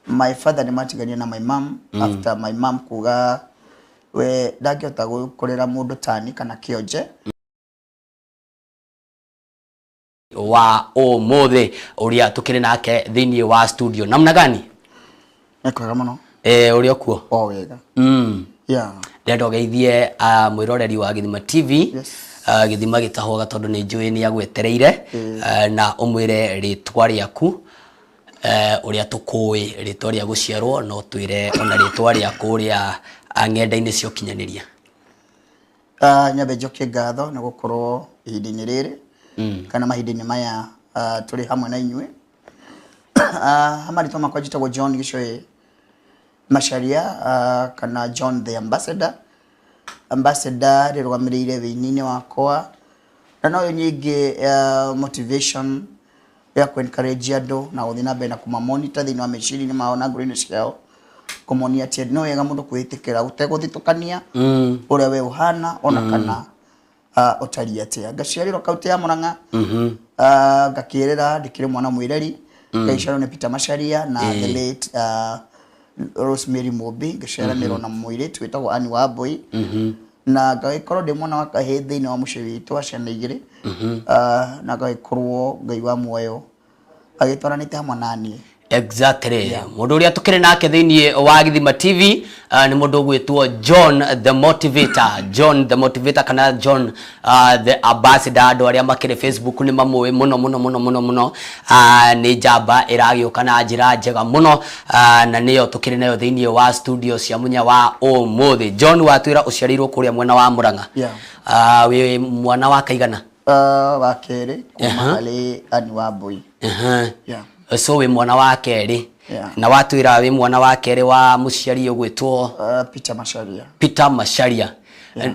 my father ni matigania na my mom after my mom kuga we ndagiota gukorera mundu tani kana kionje wa omothe uria tukire nake thiini wa studio namna gani ekwega muno uria kuo o wega yeah ndendo geithie mwiroreri wa Githima TV yes Githima gitahoga tondu ni njui ni agwetereire na umwire ritwa riaku uria tukui ritwa ria guciarwo no twire ona ritwa riaku ria ng'enda-ini cio kinyaniria nyabe njokie ngatho na gukorwo ihinda-ini riri kana mahinda-ini maya turi hamwe na inyue amaritwa makwa njitagwo John Gicoi Macharia kana John the ambassador rirũgamĩrĩire wĩini-inĩ wakwa na no nyingi motivation ya ku encourage andũ na gũthiĩ na mbere na kuma monitor thĩinĩ wa meciria-inĩ mao na ngoro-inĩ ciao kũmonia atĩ no wega mũndũ kwĩtĩkĩra ũtegũthitũkania ũrĩa we ũhana ona kana ũtariĩ atĩa. Ngaciarĩrwo kaũntĩ ya Mũrang'a ngakĩrĩra ndĩkĩrĩ mwana mwĩreri ngaiciarwo nĩ Peter Macharia na the late Rosemary Mobi ngaciaranĩrwo na mũirĩtu wĩtagwo Annie Wambui na ngagĩkorwo ndĩ mwana wa kahĩĩ thĩinĩ wa mũciĩ witũ wa ciana igĩrĩ na ngagĩkorwo Ngai wa muoyo agĩtwaranĩte hamwe na niĩ. Exactly. Mundu uria tukire nake thiini wa Githima TV ni mundu gwitwo John the Motivator. John the Motivator kana John the Ambassador. Andu aria makire Facebook ni mamwe muno ni njamba iragioka na njira njega muno na niyo tukire nayo thiini wa studio cia munya wa omothe. John watwira uciarirwo kuria mwena wa Mũrang'a. We mwana wa kaigana wa keri kuma ali Annie Wambui. So we mwana wa keri na watwira we mwana wa keri wa muciari ugwitwo Peter Macharia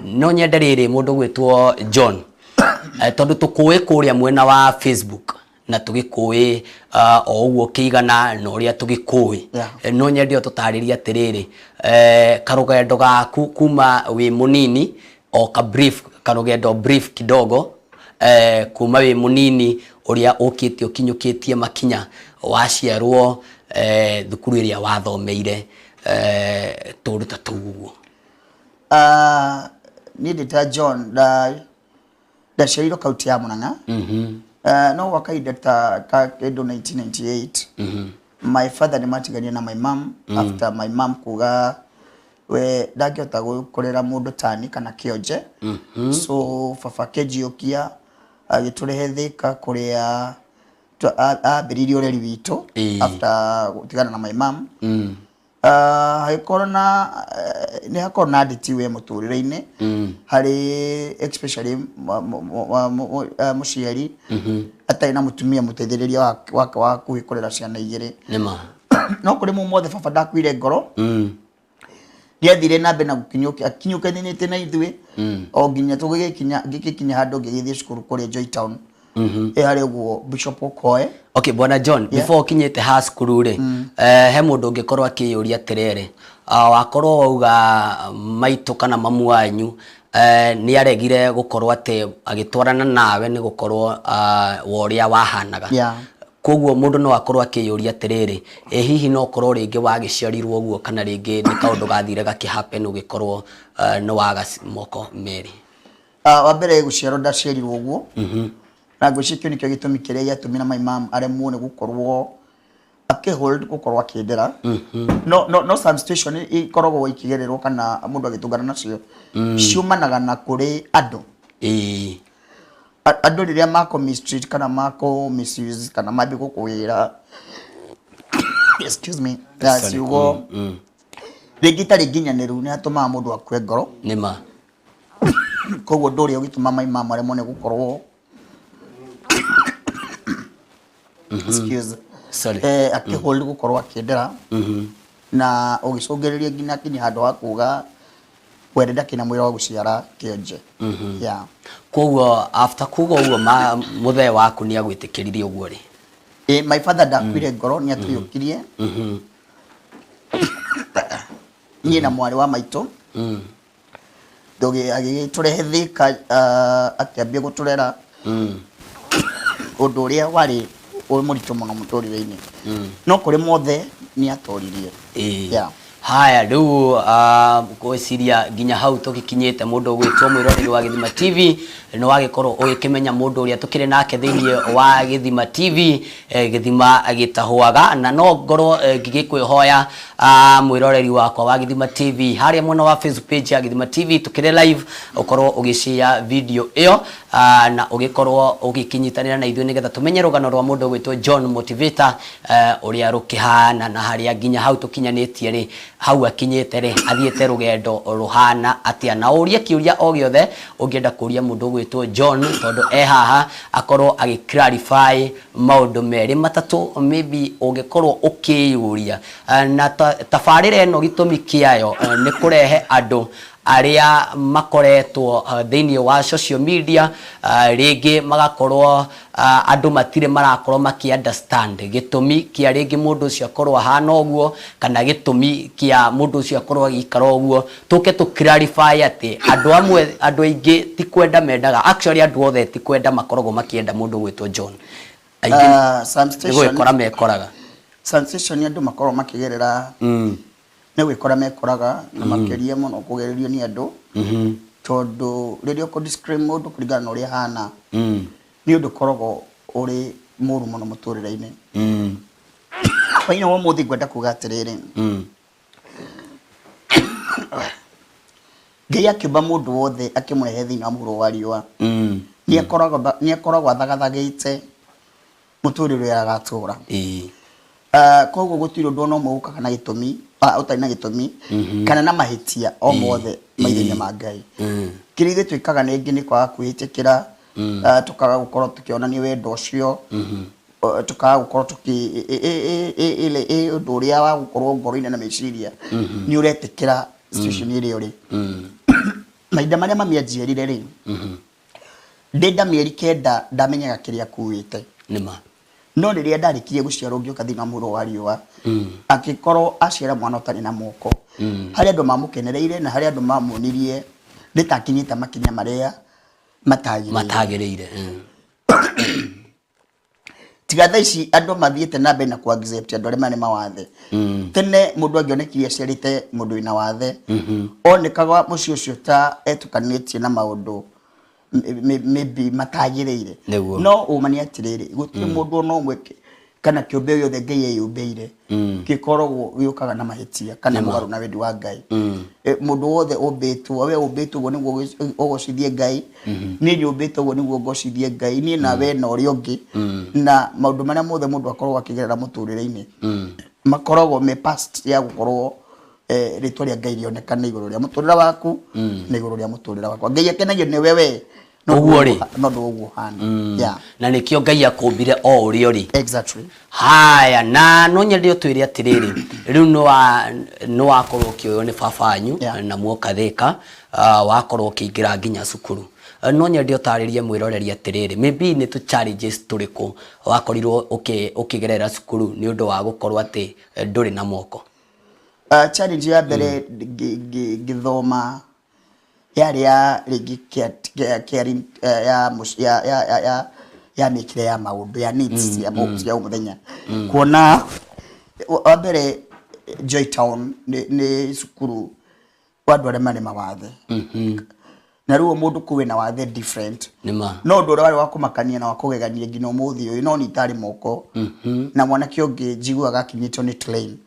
no nyende riri mundu gwitwo John tondu tukui kuria mwena wa Facebook na tugikui o uguo kiigana no uria tugikui no nyende ututariria atiriri karugendo gaku kuma we munini o ka brief karugendo brief kidogo kuma we munini uria ukite ukinyukitie makinya waciarwo thukuru iria wathomeire turuta tuguo ni ndita John ndaciarirwo kaunti ya Mũrang'a no wakaida ta kendo 1998 my father ni matigania na my mom after my mom kuga we ndagiota gukorera mundu tani kana kionje so baba kĩnjiũkia agĩtũrehe Thika kuria ambĩrĩirie ũreri witũ after gutigana na my mom haikorona ni hakorona nditi we mũtũrĩre-inĩ harĩ especially mũciari atarĩ na mũtumia mũteithĩrĩria wake wa kwĩkorera ciana igĩrĩ no kũrĩ mũmothe baba ndakuire ngoro ndiathire na mbere na akinyũkanĩte na ithuĩ o nginya tũgĩkinya handũ ngĩgĩthiĩ cukuru kũrĩa Joytown harĩ guo Bishop Okoe. Okay bwana John before kinyete ha cukuru ri he mundu ungikorwo akiyuria atirere wakorwo wauga maitu kana mamu wanyu ni aregire gukorwo ate agitwarana nawe ni gukorwo woria wahanaga koguo mundu no akorwo akiyuria atiriri hihi no korwo ringi wagiciarirwo uguo kana ringi ni kaundu gathire gakihappen ugikorwo no waga moko meri wa mbere guciarwo ndaciarirwo uguo na ngwĩcikia nikio gĩtũmi kĩrĩa gĩatũmire my mom aremwo nĩ gukorwo akihold gukorwo akĩendera no some situation ikoragwo ikigererwo kana mundu agĩtũngana nacio ciumanaga na kũrĩ andũ andũ rĩrĩa mako mistreat kana mako misuse kana mabi gũkwĩra excuse me ciugo rĩngĩ tarĩ nginyanĩru nĩ atũmaga mũndũ akue ngoro nĩma koguo ndũrĩa ũgĩtũma my mom aremwo nĩ gukorwo excuse akihold gukorwo akiendera na ugicungiriria nginya kinya handu ha kuga werenda kina mwira wa guciara kionje koguo after kuga uguo muthe waku ni agwitikiririe uguo ri my father ndakwire ngoro ni atuyukirie niĩ na mwari wa maitũ ndoge agĩtũrehe Thika akĩambia gũtũrera undu uria wari mũritũ mũno mũtũrĩre-inĩ no kũrĩ mothe nĩ atũririe. Yeah. Haya riu gwiciria nginya hau tugikinyite mundu gwitwo mwiroreri wa Githima TV no wagikorwo ugikimenya mundu uria tukire nake thiini wa Githima TV Githima agitahwaga na no ngorwo ngigikwihoya mwiroreri wakwa wa Githima TV haria mwena wa Facebook page ya Githima TV tukire live ukorwo ugishare video iyo na ugikorwo ugikinyitanira na ithuĩ nigetha tumenye rugano rwa mundu gwitwo John Motivator uria rukihana na haria nginya hau tukinyanitie ri hau akinyete ri athiete rugendo ruhana atia na uria kiuria o giothe ungienda kuria mundu gwitwo John tondu haha akorwo agi clarify maundu meri matatu maybe ungikorwo ukiyuria na tafarire no gitumi kiayo ni kurehe andu aria makoretwo thiini wa social media ringi magakorwo andu matire marakorwo maki understand gitumi kia ringi mundu ucio akorwo hana uguo kana gitumi kia mundu ucio akorwo agikara uguo tuke tu clarify ati andu amwe andu aingi ti kwenda mendaga actually andu othe ti kwenda makoragwo makienda mundu gwitwo John some mekoraga sensation andu makorwo makigerera ne gwikora mekoraga na makeria muno kugererio ni andu tondu riria ko describe mundu kurigana na uria hana ni undu korogo uri muru muno muturire-ini paina wa muthi gwenda kuga atiriri Ngai akiumba mundu wothe akimwehe thiini wa muru wa riua ni akoragwo athagathagite muturire uria agatura koguo gutiri undu no muka kana gitumi utari na gitumi kana na mahitia o mothe maithe ma Ngai kirige twikaga ningi ni kwa kwitikira tukaga gukorwo tukiona ni wendo ucio tukaga gukorwo tuki ile undu uria wa gukorwo ngoro-ini na meciria ni uretikira situation ile uri maida maria mamianjirire ri ndenda mieri kenda ndamenyaga kiria kuite nima no riria ndarikirie guciarwo ngioka thina muru wa riua akikorwo aciara mwana utari na moko hari andu mamukenereire na hari andu mamunirie nitakinyita makinya maria matagireire tiga thaici andu mathiete na mbere na ku accept andu aria mane mawathe tene mundu angionekirie aciarite mundu ina wathe onekaga mucio ucio ta etukanitie na maundu maybe matagireire no umani atiriri gutire mundu no mweke kana kiumbe yothe Ngai eyumbeire gikoragwo giokaga na mahitia kana mugaru na wendi wa Ngai mundu wothe umbitwo we umbitwo go niguo ugocithie Ngai ni nyumbitwo go niguo ngocithie Ngai ni na we na uria ungi na maundu maria mothe mundu akoragwo akigerera muturire-ini makoragwo me past ya gukorwo ritwa ria Ngai rionekana iguru ria muturira waku na iguru ria muturira wakwa Ngai akenagio ni wewe uguo ri no ndugu hana na nikio Ngai akumbire o uri uri exactly. Haya na no nyende utwire atiriri riu no wakorwo kioyo ni babanyu na muoka thika wakorwo kiingira nginya cukuru no nyende utaririe mwiroreri atiriri maybe ni tu challenges turiku wakorirwo ukigerera cukuru ni undu wa gukorwo ati nduri na moko challenge ya mbere githoma ya rigi ya mikire ya maundu ya needs ya ya umuthenya kuona wa mbere Joy Town ni cukuru wandu aria mari mawathe na ruo mundu kuwe na wathe different no ndu wari wa kumakania na wa kugegania ngina umuthi uyu no ni tari moko na mwana kiongi njiguaga kinyitwo ni train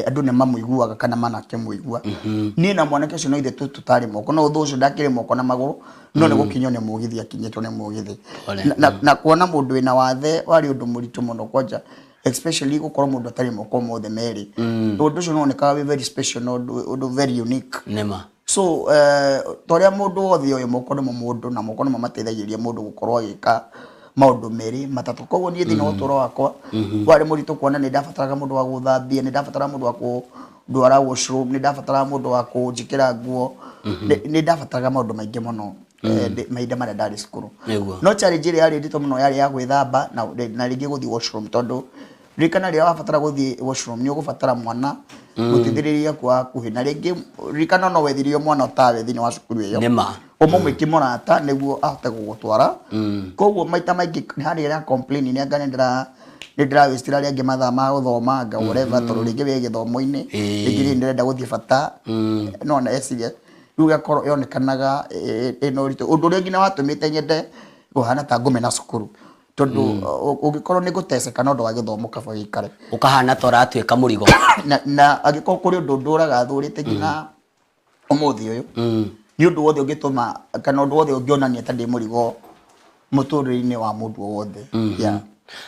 andu ne mamuiguaga kana manake muigua ni na mwana kesho no ithe tutari moko no thucu ndakire moko na maguru no ne gukinyo ne mugithi akinyitwo ne mugithi na kuona mundu wina wathe wari undu muritu muno kwanja especially gukorwo mundu atari moko mothe meri undu ucio no nekaga very special no undu very unique so toria mundu wothe uyu moko no mundu na moko no mateithagiria mundu gukorwo agika maundu meri matatu koguo ni thina utoro wakwa wari muritu kuona ni ndabataraga mundu wa guthambia ni ndabatara mundu wa ndwara washroom ni ndabatara mundu wa kunjikira nguo ni ndabataraga maundu maingi muno maida mara ndari cukuru no challenge iri yari ndito muno yari ya gwithamba na ringi guthi washroom tondu rikana ria wabatara guthi washroom ni ugubatara mwana gutithiriria kwa kuhi na ringi rikana no wethirio mwana utawe thini wa cukuru iyo Omo mwikimorata niguo ahote gugutwara koguo maita maingi hari ya complain ni anga ndira westira ria ngematha ma guthoma nga whatever toro ringi we githomo-ini ringi ndirenda guthie bata no na esiria riu gakoro yonekanaga ino ritu undu ria ngina watumite nyende guhana ta ngumena cukuru tondu ugikorwo ni guteceka no ndo wa githomo kaba gikare ukahana tora atuika murigo na agikorwo kuri undu nduraga thurite ngina umuthi uyu ni undu wothe ugituma kana undu wothe ungionania ta ndi murigo muturire-ini wa mundu wothe yeah.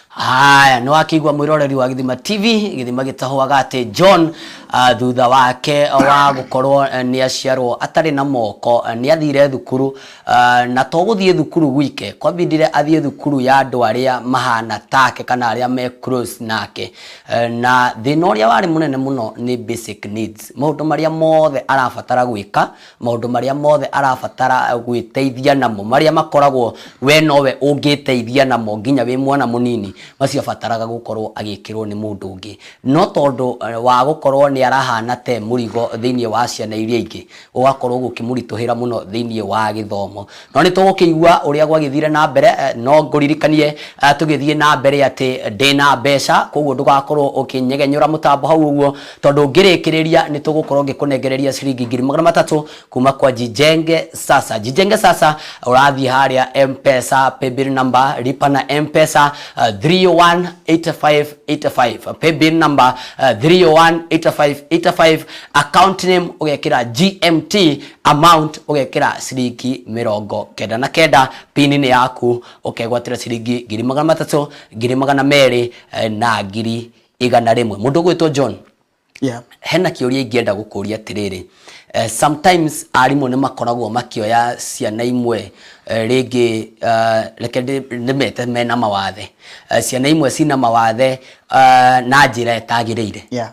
Haya no akigwa mwiroreri wa Githima TV Githima gitahwaga ati John thutha wake wa gukorwo ni aciarwo atari na moko ni athire thukuru na to guthie thukuru gwike kwabindire athie thukuru ya andu aria mahana take kana aria me close nake na thina uria wari munene muno ni basic needs maundu maria mothe arabatara gwika maundu maria mothe arabatara gwiteithia namo maria makoragwo we nowe ungiteithia namo nginya wi mwana munini macio bataraga gukorwo agikirwo ni mundu ungi no tondu wa gukorwo ni arahana te murigo thiini wa ciana iria ingi ugakorwo gukimurituhira muno thiini wa githomo no ni tugukigwa uria gwagithire na mbere no nguririkanie tugithie na mbere ati ndina mbeca koguo ndugakorwo ukinyegenyura mutambo hau uguo tondu ngirikiriria ni tugukorwo ngikunengereria ciringi 300 kuma kwa Jijenge Sasa urathie haria M-Pesa paybill number lipa na M-Pesa 3018585 paybill number 3018585 account name ugekira GMT amount ugekira ciringi 99 pin ni yaku ukegwatira ciringi 300 200 na 100 mundu gwitwo John yeah hena kiuria ingienda gukuria atiriri sometimes arimu ni makoragwo makioya ciana imwe ringi reke ndimete mena mawathe ciana imwe cina mawathe na njira etagiriire yeah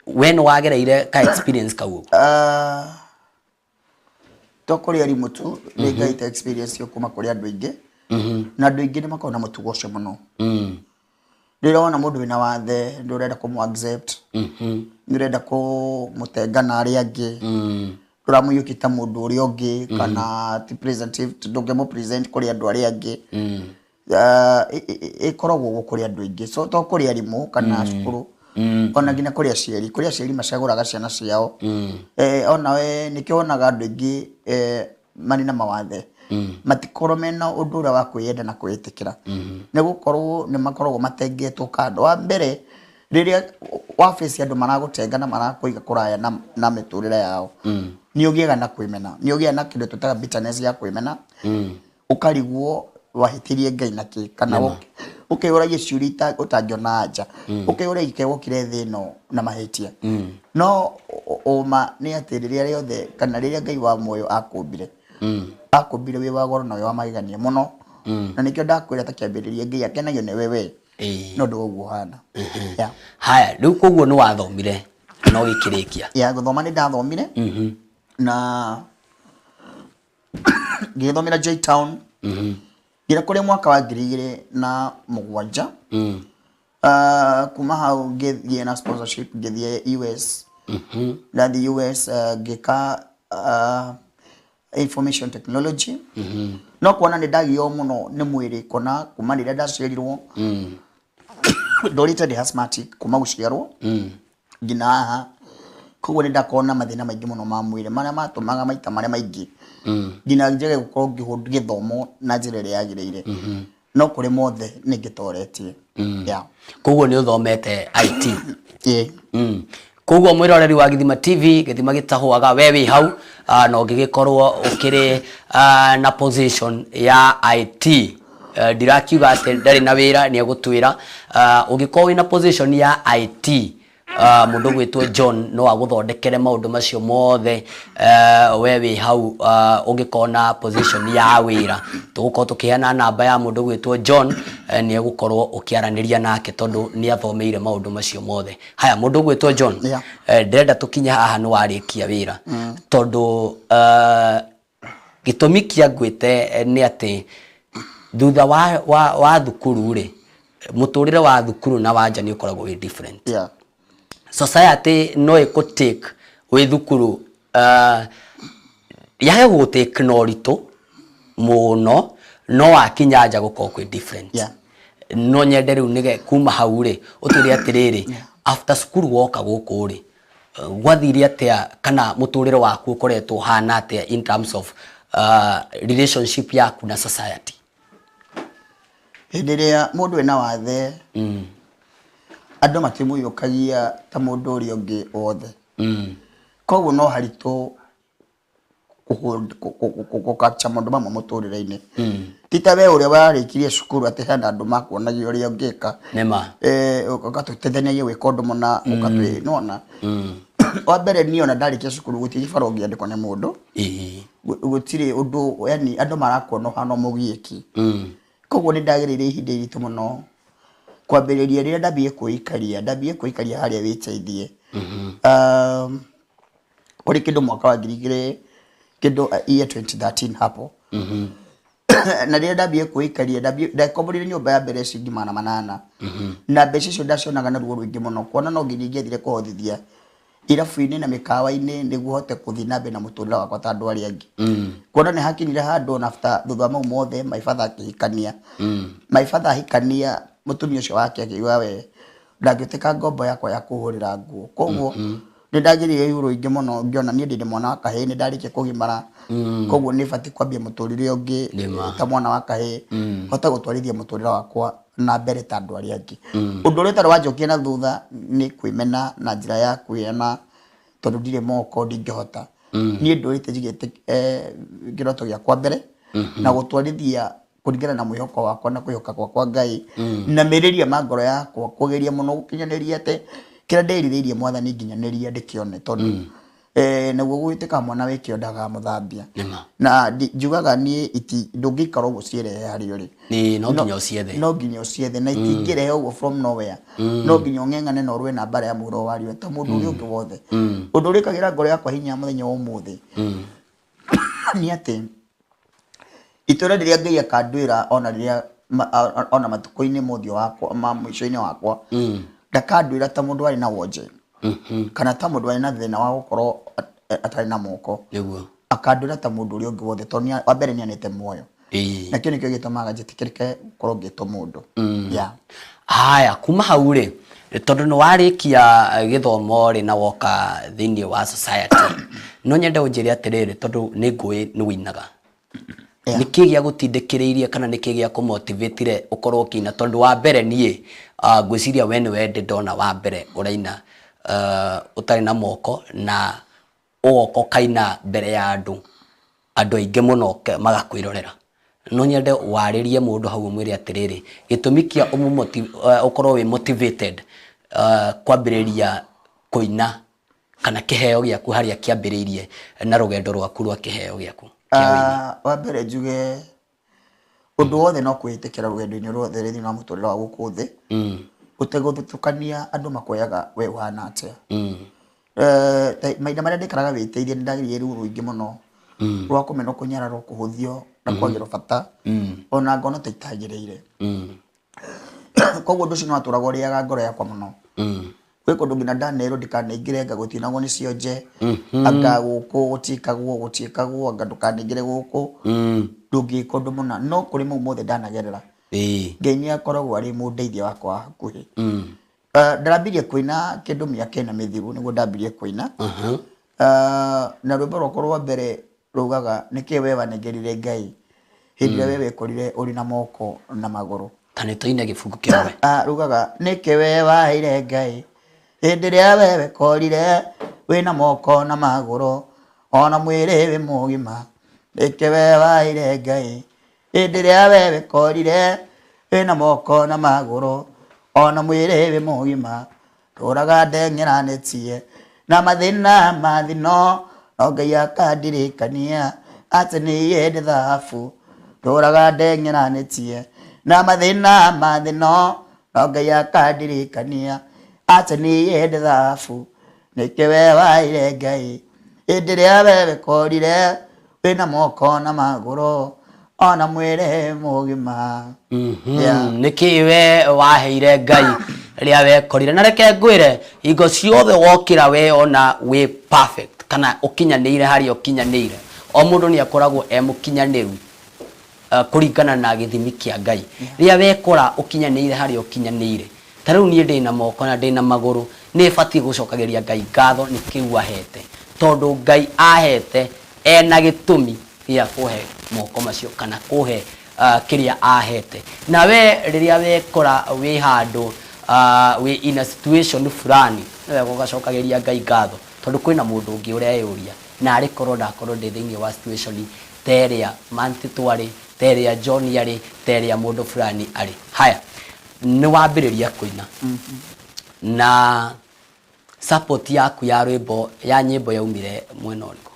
when wagereire ka experience kau tokori arimu tu ringaita experience yo kuma kuri andu ingi na andu ingi ni makona mutugo ucio muno ndirona mundu wina wathe ndurenda kumu accept ndirenda kumutenga na aria angi turamuyukita mundu uria ungi kana ti presentative ndungemu present kuri andu aria angi ikoragwo gukuri andu ingi so to kuri arimu kana cukuru ona ngina kuri aciari macaguraga ciana ciao ona we nikionaga andu ingi mani na mawathe matikorwo mena undu uria wa kwiyenda na kwitikira ni gukorwo ni makoragwo matengetwo kando wa mbere riria wa face andu maragutenga na marakuiga kuraya na miturire yao ni ugiega na kwimena ni ugiega na kindu tutaga bitterness ya kwimena ukarigwo wahitirie Ngai naki kana ukiuragia ciurita utangiona anja ukiuragia ikewo kire thino na mahitia no oma ni atiriria riothe kana riria Ngai wa moyo akumbire akumbire we wa goro na we wa magigania muno na nikio ndakwira takiambiriria Ngai akenagio ni wewe no nduguo hana yeah haya riu koguo ni wathomire no gikirikia yeah guthoma ni ndathomire na ngithomira J Town gira kuri mwaka wa 2007 kuma hau ngithie na sponsorship ngithie US na the US gika information technology no kuona ni ndagio muno ni mwiri kona kuma rira ndacirirwo ndorite ndi asthmatic kuma guciarwo ngina haha koguo ni ndakona mathina maingi muno ma mwiri maria matumaga maita maria maingi ngina njege gukorwo ngihundu githomo na njira iria yagiriire no kuri mothe ni ngitoretie yeah koguo ni uthomete IT yeah koguo mwiroreri wa Githima TV Githima gitahwaga wewe hau no gigikorwo ukiri na position ya IT ndirakiuga ati ndari na wira ni agutwira ugikorwo wina position ya IT mundu gwitwo John no aguthondekere maundu macio mothe wewe hau ungikona position ya wira tugukorwo tukiheana namba ya mundu gwitwo John ni agukorwo ukiaraniria nake tondu ni athomeire maundu macio mothe haya mundu gwitwo John ndirenda tukinya haha ni warikia wira tondu gitumi kia ngwite ni ati thutha wa thukuru ri muturire wa thukuru na wanja ni ukoragwo wi different yeah society no ikutake we thukuru yage go take norito muno no akinya nja guko kwi different no nyende riu nige kuma hau ri utire atiriri after school woka guku ri gwathire atia kana muturire waku ukoretwo hana atia in terms of relationship yaku na society henderea mundu ena wathe andu matimuyukagia ta mundu uri ungi othe koguo no harito kukacha mundu mamwe muturire-ini tita we uria warikirie cukuru ati hena andu makuonagia uria ungika nema ukatutethania gwika undu muna ukatwinona wa mbere ni ona ndarikia cukuru gutiri bara ungiandikwo ni mundu gutiri undu yani andu marakuona hano mugieki koguo ni ndagirire ihinda iritu muno kwambiriria rira ndambie kuikaria haria witeithie kuri kindu mwaka wa ngiri kindu year 2013 hapo na rira ndambie kuikaria ndakomborire nyumba ya mbere ciringi 800 na mbeca icio ndacionaga na ruo rwingi muno kuona no nginyithire kuhothithia irafu-ini na mikawa-ini niguo hote kuthi na mbere na muturire wakwa ta andu aria angi kuona ni hakinyire handu na after thutha mau mothe my father akihikania my father ahikania mutumia ucio wake akiuga we ndangiteka ngombo yakwa ya kuhurira nguo koguo ni ndagirire euro ingi muno ngiona ni ndinde mwana wa kahii ni ndarikia kugimara koguo ni bati kwambia muturire ungi ta mwana wa kahii hota gutwarithia muturire wakwa na mbere ta andu aria angi undu uria tari wanjokia na thutha ni kwimena na njira ya kwiana tondu ndire moko ndingihota ni ndurite njigite ngiroto giakwa mbere na gutwarithia kuringana na mwihoko wakwa na kwihoka kwa Ngai na meriria mangoro yakwa kugeria muno gukinyaniria ate kira ndiririirie mwathani nginyaniria ndikione tondu naguo gwitika mwana wiki ondaga muthambia na njugaga ni iti ndungikara uguo cierehe hario ri ni no nginya uciethe na itingirehe uguo from nowhere no nginya ung'eng'ane na urwe na bara ya muro wario ta mundu uri ungi wothe undu urikagira ngoro yakwa hinya muthenya wa umuthi ni ati itura riria Ngai akandwira ona matuko-ini muthio wakwa mwisho-ini wakwa ndakandwira ta mundu ari na wonje kana ta mundu ari na thina wa gukorwo atari na moko niguo akandwira ta mundu uri ungi wothe tondu wa mbere ni anite muoyo na kio nikio gitumaga njitikirike gukorwo ngitwo mundu haya kuma hau ri tondu ni warikia githomo ri na woka thiini wa society no nyende unjire atiriri tondu ni ngui ni winaga niki gia gutindikiriirie kana niki gia kumotivate ukorwo kina tondu wa mbere nie ngwiciria we ni wende ndona wa mbere uraina utari na moko na ugoko kaina mbere ya andu aingi muno magakwirorera no nyende waririe mundu hau mwire atiriri gitumi kia ukorwo wi motivated kwambiriria kuina kana kiheo giaku haria kiambiriirie na rugendo rwaku rwa kiheo giaku wa mbere njuge undu wothe no kwitikira rugendo-ini rwothe thiini wa muturire wa guku thi uteguthutukania andu makoyaga we wana atia maida maria ndikaraga witeithie ndagiririe ruo rwingi muno rwa kumena kunyararwo kuhuthio na kwagirwo bata ona ngono ta itagiriire koguo ndu ucio no aturagwo riaga ngoro yakwa muno kwi kundu ngina ndanero ndikanaingire ngagutinagwo ni cionje anga guku gutikagwo anga ndukaningire guku ndungika undu muna no kuri mau mothe ndanagerera Ngai ni akoragwo ari mundeithia wakwa hakuhi ndarambirie kuina kindu miaka ina mithiru niguo ndambirie kuina na rwimbo rwakwa rwa mbere rugaga niki we wanengerire Ngai hindi we wekorire uri na moko na maguru kana toine gifungu kiawe rugaga niki we waheire Ngai hindi ria we wekorire wina moko na maguru ona mwiri wi mugima niki we waheire Ngai hindi ria we wekorire wina moko na maguru ona mwiri wi mugima turaga ndeng'eranetie na mathina mathino no Ngai akandirikania ati ni yende thahabu turaga ndeng'eranetie na mathina mathino no Ngai akandirikania ati ni yende thahabu niki we waheire Ngai hindi ria we wekorire wina moko na maguru ona mwiri mugima niki we waheire Ngai ria wekorire na reke ngwire ingo ciothe wokira we ona we perfect kana ukinyanire hari ukinyanire o mundu ni akoragwo mukinyaniru kuringana na githimi kia Ngai ria wekora ukinyanire hari ukinyanire tariu nie ndina moko na ndina maguru ni bati gucokageria Ngai ngatho ni kiu ahete tondu Ngai ahete ena gitumi ya kuhe moko macio kana kuhe kiria ahete na we riria wekora wi handu we in a situation fulani we gugacokageria Ngai ngatho tondu kwina mundu ungi ureyuria na ari korwo ndakorwo ndi thiini wa situation teria manti twari teria John yari teria mundu fulani ari haya ni wambiriria kuina na support yaku ya rwimbo ya nyimbo yaumire mwena uriku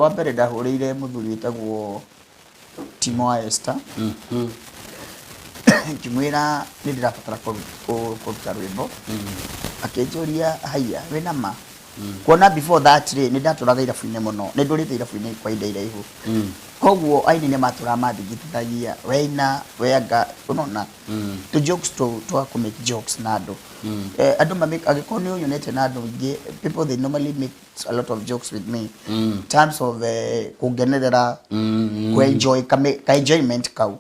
wa mbere ndahurire muthuri witagwo Timo wa Esther kimwira ni ndirabatara kuruta rwimbo akinjuria haya wina ma kuona before that ni ndaturaga irabu-ini muno ni ndurite irabu-ini kwa ihinda iraihu koguo aini ni matura mathigitithagia weina wega unona to jokes to ku make jokes na andu andu make agikoni unite na andu ingi people they normally make a lot of jokes with me terms of kugenerera ku enjoy ka enjoyment kau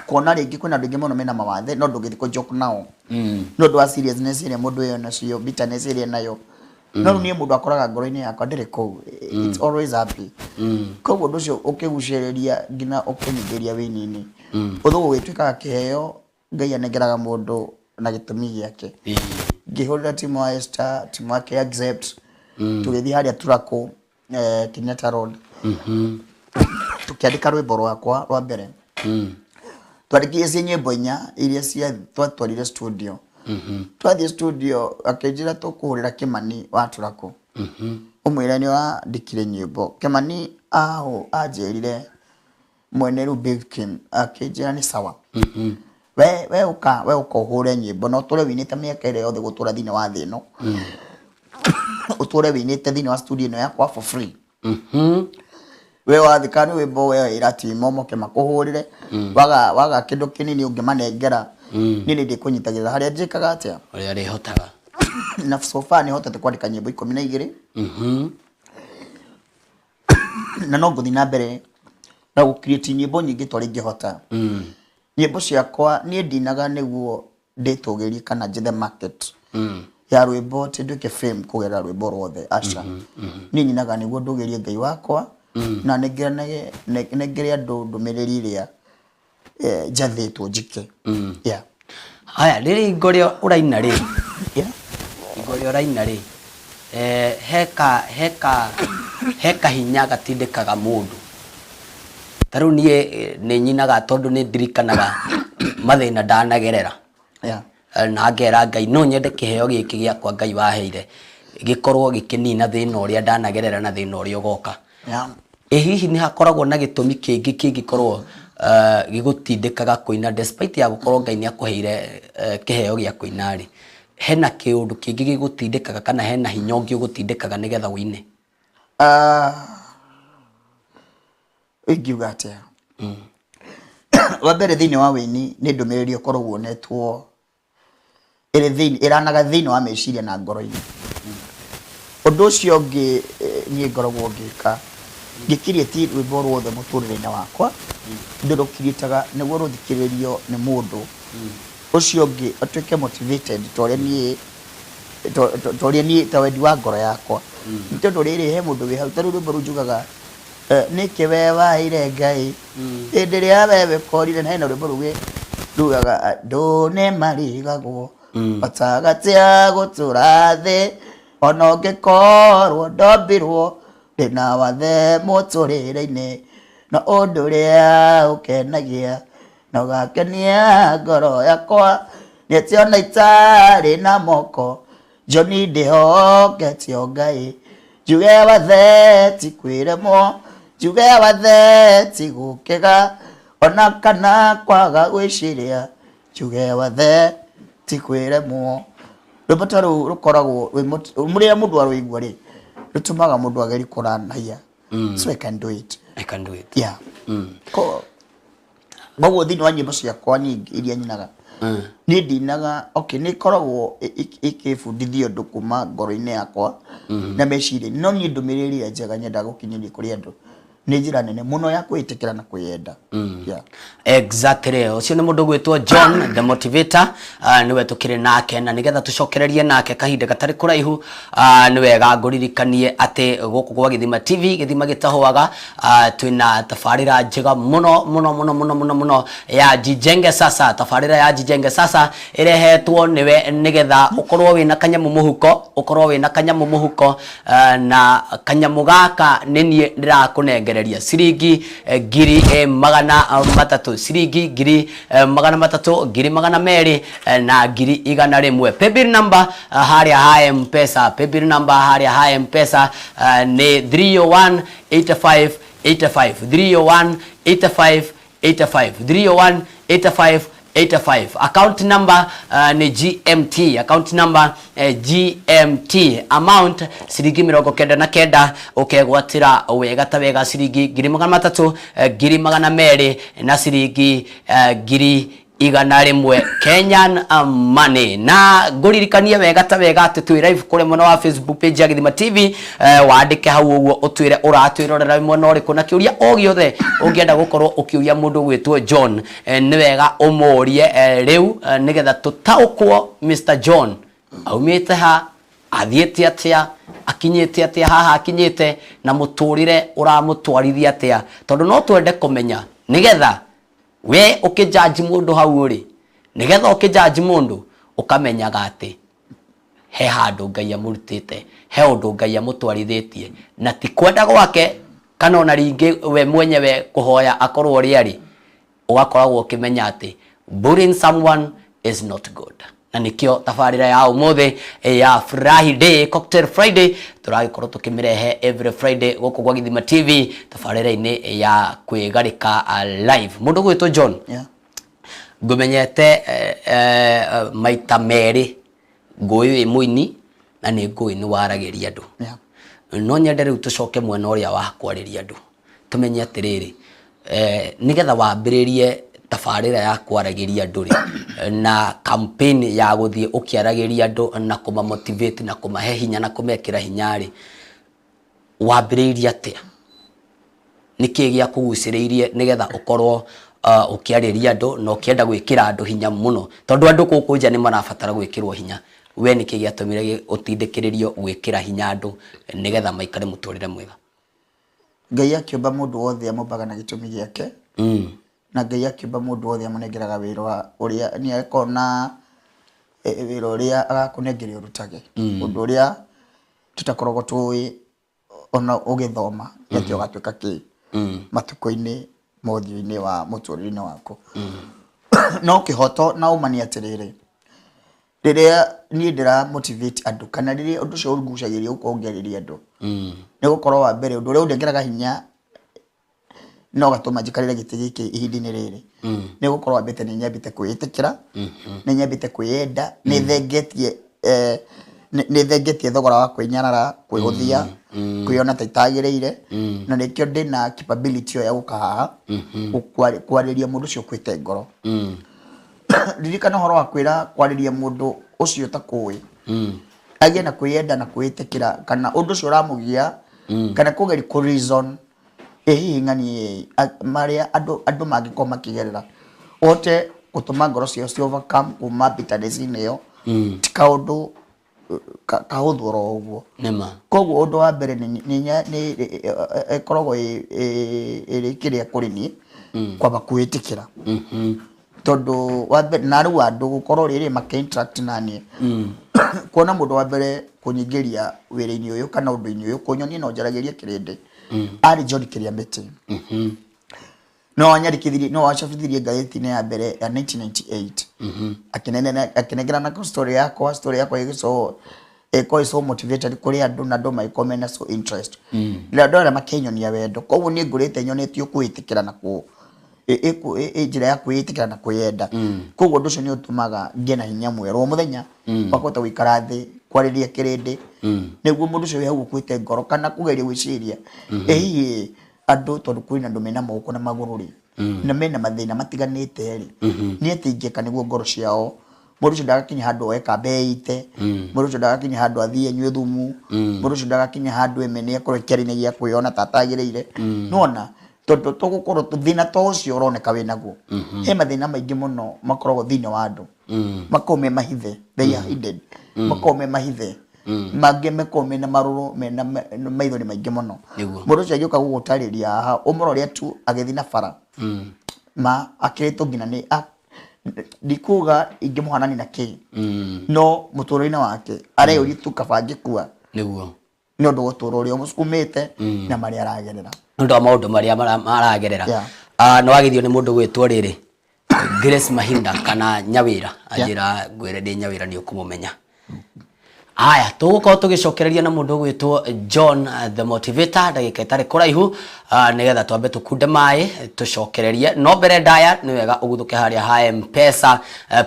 kuona ringi kwina andu ingi muno mena mawathe no ndungithi ku joke nao no ndo seriousness ile mundu yo nacio bitterness ile nayo no ni mundu akoraga ngoro-ini yakwa ndire ku it's always happy koguo nducio ukigucereria ngina ukinyigeria winini uthu witwikaga kiheo Ngai anengeraga mundu na gitumi giake ngihurira Timo wa Esther Timo wake accept tugithi haria turako Kenyatta Road tukiandika rwimbo rwakwa rwa mbere twarikie nyimbo inya iria cia twatwarire studio twathie studio akinjira tukuhurira Kimani wa turako umwira ni wa ndikire nyimbo Kimani anjirire mwene ru Big Kim akinjira ni sawa we uka uhure nyimbo no tore winite miaka ile yothe gutura thini wa thino utore winite thini wa studio ino yakwa for free we wathikani wimbo we irati momoke makuhurire waga kindu kinini ungimanengera nini ndikunyitagirira haria njikaga atia uria rihotaga na so far ni hotete kwandika nyimbo 12 na no nguthi na mbere na gu create nyimbo nyingi twari ngihota nyimbo ciakwa ni ndinaga niguo nditugirie kana njithe market ya rwimbo tinduke fame kugera rwimbo rwothe aca ni nyinaga niguo ndugirie Ngai wakwa na negere andu ndumiriri iria njathitwo njike yeah haya riri ngorio uraina ri ngorio uraina ri heka hinya gatindikaga mundu taru nie ni nyinaga tondu ni ndirikanaga mathina ndanagerera yeah na ngera Ngai no nyende kiheo giki giakwa Ngai waheire gikorwo gikinina thina uria ndanagerera na thina uria ugoka yeah hihi ni hakoragwo na gitumi kingi kingikorwo gigutindikaga kuina despite ya gukorwo Ngai ni akuheire kiheo gia kuina ri hena kiundu kingi gigutindikaga kana hena hinya ungi ugutindikaga nigetha wine ingiuga atia wa mbere thini wa wini ni ndumiriri ukorwo wonetwo iri thini iranaga thini wa meciria na ngoro-ini undu ucio ngi ni ngoragwo ngika ngikirie ti rwimbo rwothe muturire-ini wakwa ndurukiritaga niguo ruthikiririo ni mundu ucio ngi atuike motivated toria ni tawendi wa ngoro yakwa ntondu riri he mundu wi hau taru rwimbo runjugaga niki we waire Ngai hindi ria wewe korire na hena rwimbo rugaga ndune marigagwo batagatia gutura thi ona ungikorwo ndombirwo ndina wathe muturire-ini na undu uria ukenagia na ugakenia ngoro yakwa nietiona itari na moko John ndihoketio Ngai njuge wathe ti kwiremwo njuge wathe ti gukiga ona kana kwaga gwiciria njuge wathe ti kwiremwo rwimbo taru rukoragwo muria mundu arwigua ri rutumaga mundu ageri kuranaya so I can do it I can do it yeah ko bawo thini wa nyimbo ciakwa nyingi iria nyinaga ni ndinaga okay ni koragwo ikibundithio ndu kuma ngoro-ini yakwa na meciri no ni ndumiriri ya njega nyenda gukinyiria kuri andu ni njira nene muno ya kwitikira na kwiyenda. Exactly. Ucio ni mundu gwitwo John the Motivator. Niwe tukire nake na nigetha tucokererie nake kahinda gatari kuraihu. Ni wega nguririkanie ati guku gwa Githima TV Githima gitahuaga twina tafarira njega muno ya Jijenge Sasa. Tafarira ya Jijenge Sasa irehetwo niwe nigetha ukorwo wina kanyamu muhuko na kanyamu gaka ninie ndirakunegereria ciringi ngiri magana matatu, ciringi ngiri magana matatu, ngiri magana meri na ngiri igana rimwe. Paybill number haria ha M-Pesa, paybill number haria ha M-Pesa ni 3018585, 3018585, 3018585. Account number ni GMT, account number GMT, amount ciringi 99 ukegwatira wega ta wega ciringi ngiri magana matatu, ngiri magana meri na ciringi ngiri igana rimwe Kenyan money. Na nguririkanie wega ta wega ati twi live kuri mwena wa Facebook page ya Githima TV. Waandike hau uguo utwire uratwirorera mwena uriku na kiuria o giothe ungienda gukorwo ukiuria mundu gwitwo John, ni wega umurie riu nigetha tutaukwo Mr John aumite ha, athiete atia, akinyite atia haha akinyite, na muturire uramutwarithia atia, tondu no twende kumenya nigetha we ukijaji mundu hau uri, nigetha ukijaji mundu ukamenyaga ati he handu Ngai amurutite, he undu Ngai amutwarithitie, na ti kwenda gwake kana ona ringi we mwenyewe kuhoya akorwo riari, ugakoragwo ukimenya ati bullying someone is not good. Na nikio tafarira ya umuthi ya Friday, Cocktail Friday, turagikorwo tukimirehe every Friday guku gwa Githima TV, tafarira-ini ya kwigarika live. Mundu gwitwo John, ngumenyete maita meri ngui muini na ni ngui ni waragiria andu. No nyende riu tucoke mwena uria wa kwariria andu, tumenye atiriri nigetha wambiririe tafarira ya kwaragiria andu na campaign ya guthie ukiaragiria andu na kuma motivate na kumahe hinya na kumekira hinyari, wambiririe atia? Niki gia kuguciriirie nigetha ukorwo ukiariria andu na ukienda gwikira andu hinya muno, tondu andu guku nja ni marabatara gwikirwo hinya? We niki giatumire utindikiririo gwikira hinya andu nigetha maikare muturire mwega? Ngai akiumba mundu wothe amumbaga na gitumi giake. Na Ngai akiumba mundu wothe amunengeraga wira uria ni akona wira uria agakunengeria urutage, undu uria tutakoragwo tui ona ugithoma ati ugatwika ki matuko-ini mothio-ini wa muturire-ini waku. No kihoto na umani atiriri, riria ni ndira motivate andu kana riria undu cio urungucagiria ukongereria andu, ni gukorwo wa mbere undu uria undengeraga hinya no gatuma njikarire giti giki ihindi-ini riri, ni gukorwo ambite ni nyambite kwiitikira, ni nyambite kwiyenda, ni thengetie thogora wa kwinyarara, kwiguthia, kwiona ta itagireire, na nikio ndina capability ya guka haha kwariria mundu cio kwite ngoro. Ririkana horo wa kwira kwariria mundu ucio ta kuwi, agie na kwiyenda na kwitikira, kana undu cio uramugia, kana kugeri ku reason hihi ngani maria andu mangikoma makigerera ote gutuma ngoro cio overcome kuma bitterness-ini yo, ti kaundu kahuthuro uguo. Koguo undu wa mbere ni ikoragwo iri kiria kuri ni kwamba kwitikira, tondu wa mbere na riu andu gukorwo riri maka-interact nani, kuona mundu wa mbere kunyingiria wira-ini uyu kana undu-ini uyu, kunyonie no njaragirie kirindi ari John Kiriamiti. No anyarikithirie, no acabithirie ngatheti-ini ya mbere ya 1998, akinengera na story yakwa igico so motivated kuri andu na andu maikome na so interest, rira ndora makenyonia wendo. Koguo ni ngurite nyonetio kwitikira na ku njira ya kwitikira na kwiyenda. Koguo ndu cio ni utumaga ngie na hinya mweru muthenya bakota gwikara thi kwariria kirindi, niguo mundu cio hau kwite ngoro kana kugeria gwiciria hihi andu tondu kwina andu mena moko na maguru ri na mena mathina matiganite ri ni atingeka niguo ngoro ciao mundu ucio ndagakinya handu eka beite mundu ucio ndagakinya handu athie nywe thumu mundu ucio ndagakinya handu emene akorwo kiari-ini gia kwiyona tatagiriire nona tondu tugukorwo tuthina tocio uroneka winaguo he mathina maingi muno makoragwo thini wa andu makome mahithe they are hidden makome mahithe mangä mekome na maruru mena maitho ni maingi muno mundu ucio agioka gugutariria haha umurore tu agethi na bara ma akireto ngina ni ndikuga ingimuhanani na ki no muturo-ini wake areyuri tu kabangikua niguo ni undu guturo uri musukumite na mari aragerera ndo maundu maria maragerera no agithio ni mundu gwitwo riri Grace Mahinda kana Nyawira ajira gwire ndi Nyawira ni ukumumenya aya tugukorwo tugicokereria na mundu gwitwo John the Motivator ndagika itari kuraihu nigetha twambe tukunde mai tucokererie no mbere ndaya ni wega uguthuke haria ha M-Pesa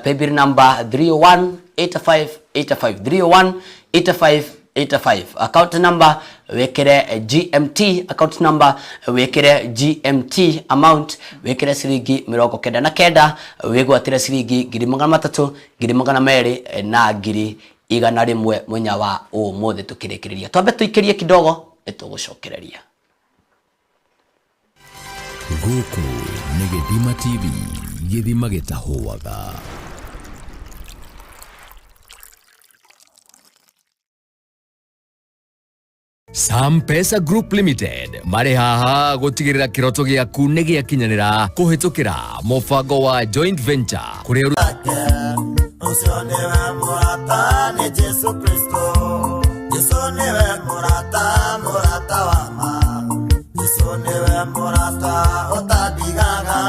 paybill number 3018585 3018585 account number wekere GMT account number wekere GMT amount wekere ciringi 99 wigwatire ciringi 300 200 na 100 mwenya wa umuthi tukirikiria twambe tuikirie kidogo etugucokereria guku ni Githima TV githima gitahuaga M-Pesa Group Limited mari haha gutigirira kiroto giaku ni giakinyanira kuhitukira mubango wa joint venture kuri Usionewe murata ni Jesu Kristo. Usionewe murata wama. Usionewe murata otadigaga.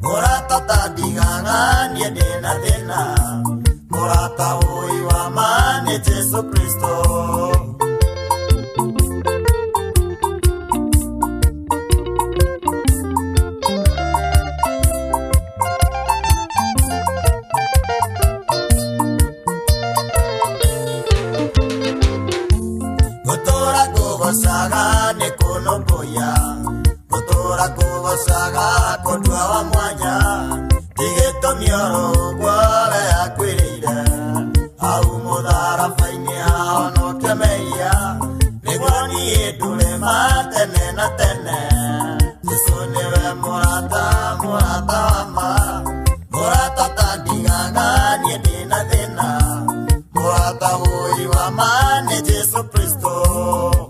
Murata otadigaga ni dena dena. Murata ui wama ni Jesu Kristo. Saga ne konomboya Kotora kubo saga Kondwa wa mwanya Tigeto mioro Gwale akwirire Au mudara faini hao no kemeia Negwani edule matene na tene Jisonewe murata wama Murata tadiganga Niedi na dena Murata hui wama Ni Jesu Kristo.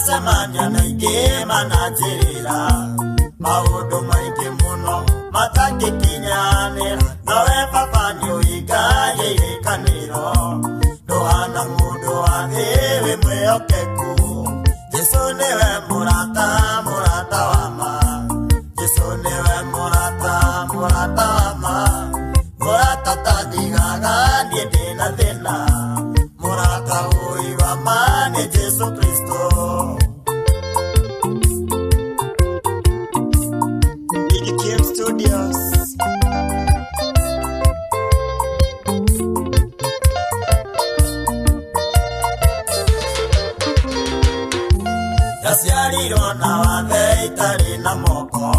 Semanya naige manajira Maudu maike muno Matake kinyanira Nawe papanyo igaye ikaniro Dohana mudu ahewe mweokeku Jesu newe murata wama Jesu newe murata wama Murata tadigaga niede na dena Murata hui wama ni Jesu Kristo. Studios. Yasiariro na wathe itari na moko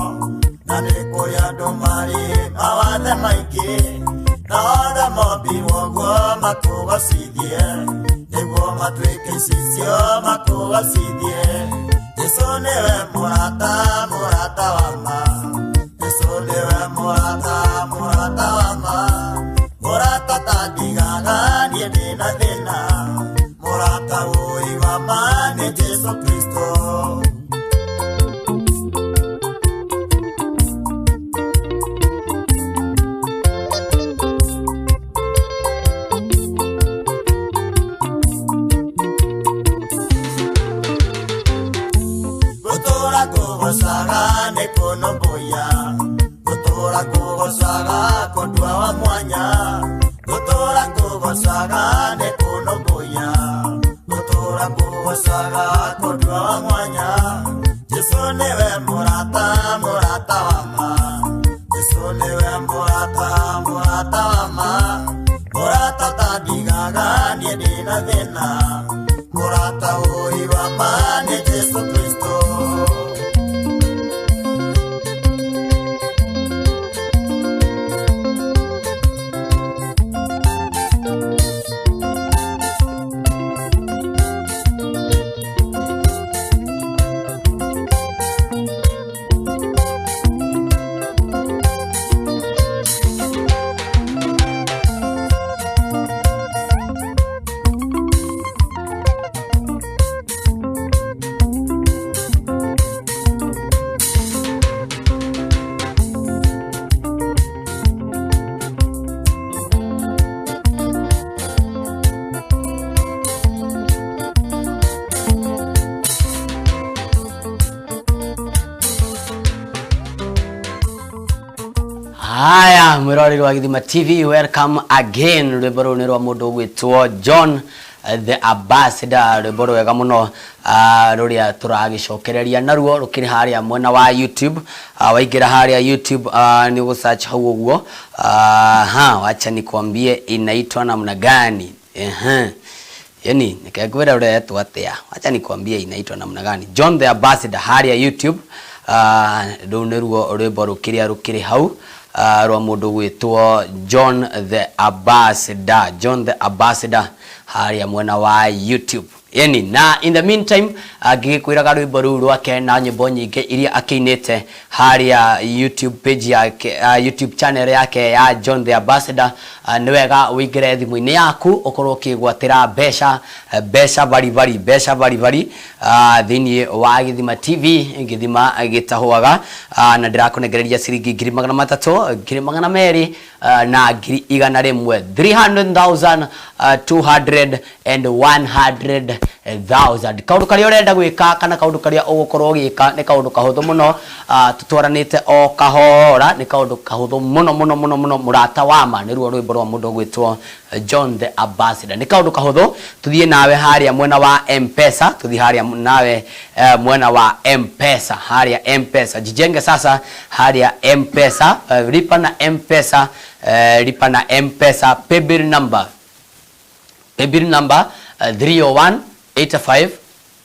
na nikuria ndumari mawathe maingi na othe mombirwo guo matugocithie niguo matuike cicio matugocithie Jesu niwe murata wama Usionewe murata wama Murata tadigaga niedi na dena Murata ui wama ni Jesu Kristo. Gutura kugosaga ni kunomboya Gutura kugosaga kondwa wa mwanya Gutura kugosaga ne kunomboya Gutura kugosaga kondwa wa mwanya Jesu newe murata wama ndina thina murata uri wa mane Jesu Kristo. Haya, mwirori wa Githima TV, welcome again. Rwiboro ni rwa mundu gwitwo John the Ambassador. Rwiboro wega muno ruria turagicokereria naruo rukiri haria mwena wa YouTube. Waingira haria YouTube ni go search hau uguo. Wacha nikwambie inaitwa namna gani. Yani nikakwira uretwo atia. Wacha nikwambie inaitwa namna gani. John the Ambassador haria YouTube. Ruo rwiboro kiria rukiri hau. Rwa mundu gwitwo John the Ambassador. John the Ambassador haria mwena wa YouTube. Yani na in the meantime agikwiraga rwimbo ru rwake na nyimbo nyingi iria akiinite haria YouTube page yake, YouTube channel yake ya John the Ambassador. Ni wega uingire thimu-ini yaku ukorwo ukigwatira besha bari thini wa Githima TV. Githima gitahwaga na ndirakunegereria ciringi 300 200 na 100 300,000 200 and 100,000. Kaundu karia urenda gwika kana kaundu karia ugukorwo gika ni kaundu kahuthu muno. Tutwaranite o kahora ni kaundu kahuthu muno murata wama ni ruo rwimbo rwa mundu gwitwo John the Ambassador. Ni kaundu kahuthu tuthie nawe haria mwena wa M-Pesa. Tuthie haria nawe mwena wa M-Pesa. Haria M-Pesa jijenge sasa haria M-Pesa. Lipa na M-Pesa. Lipa na M-Pesa. Paybill number 301 85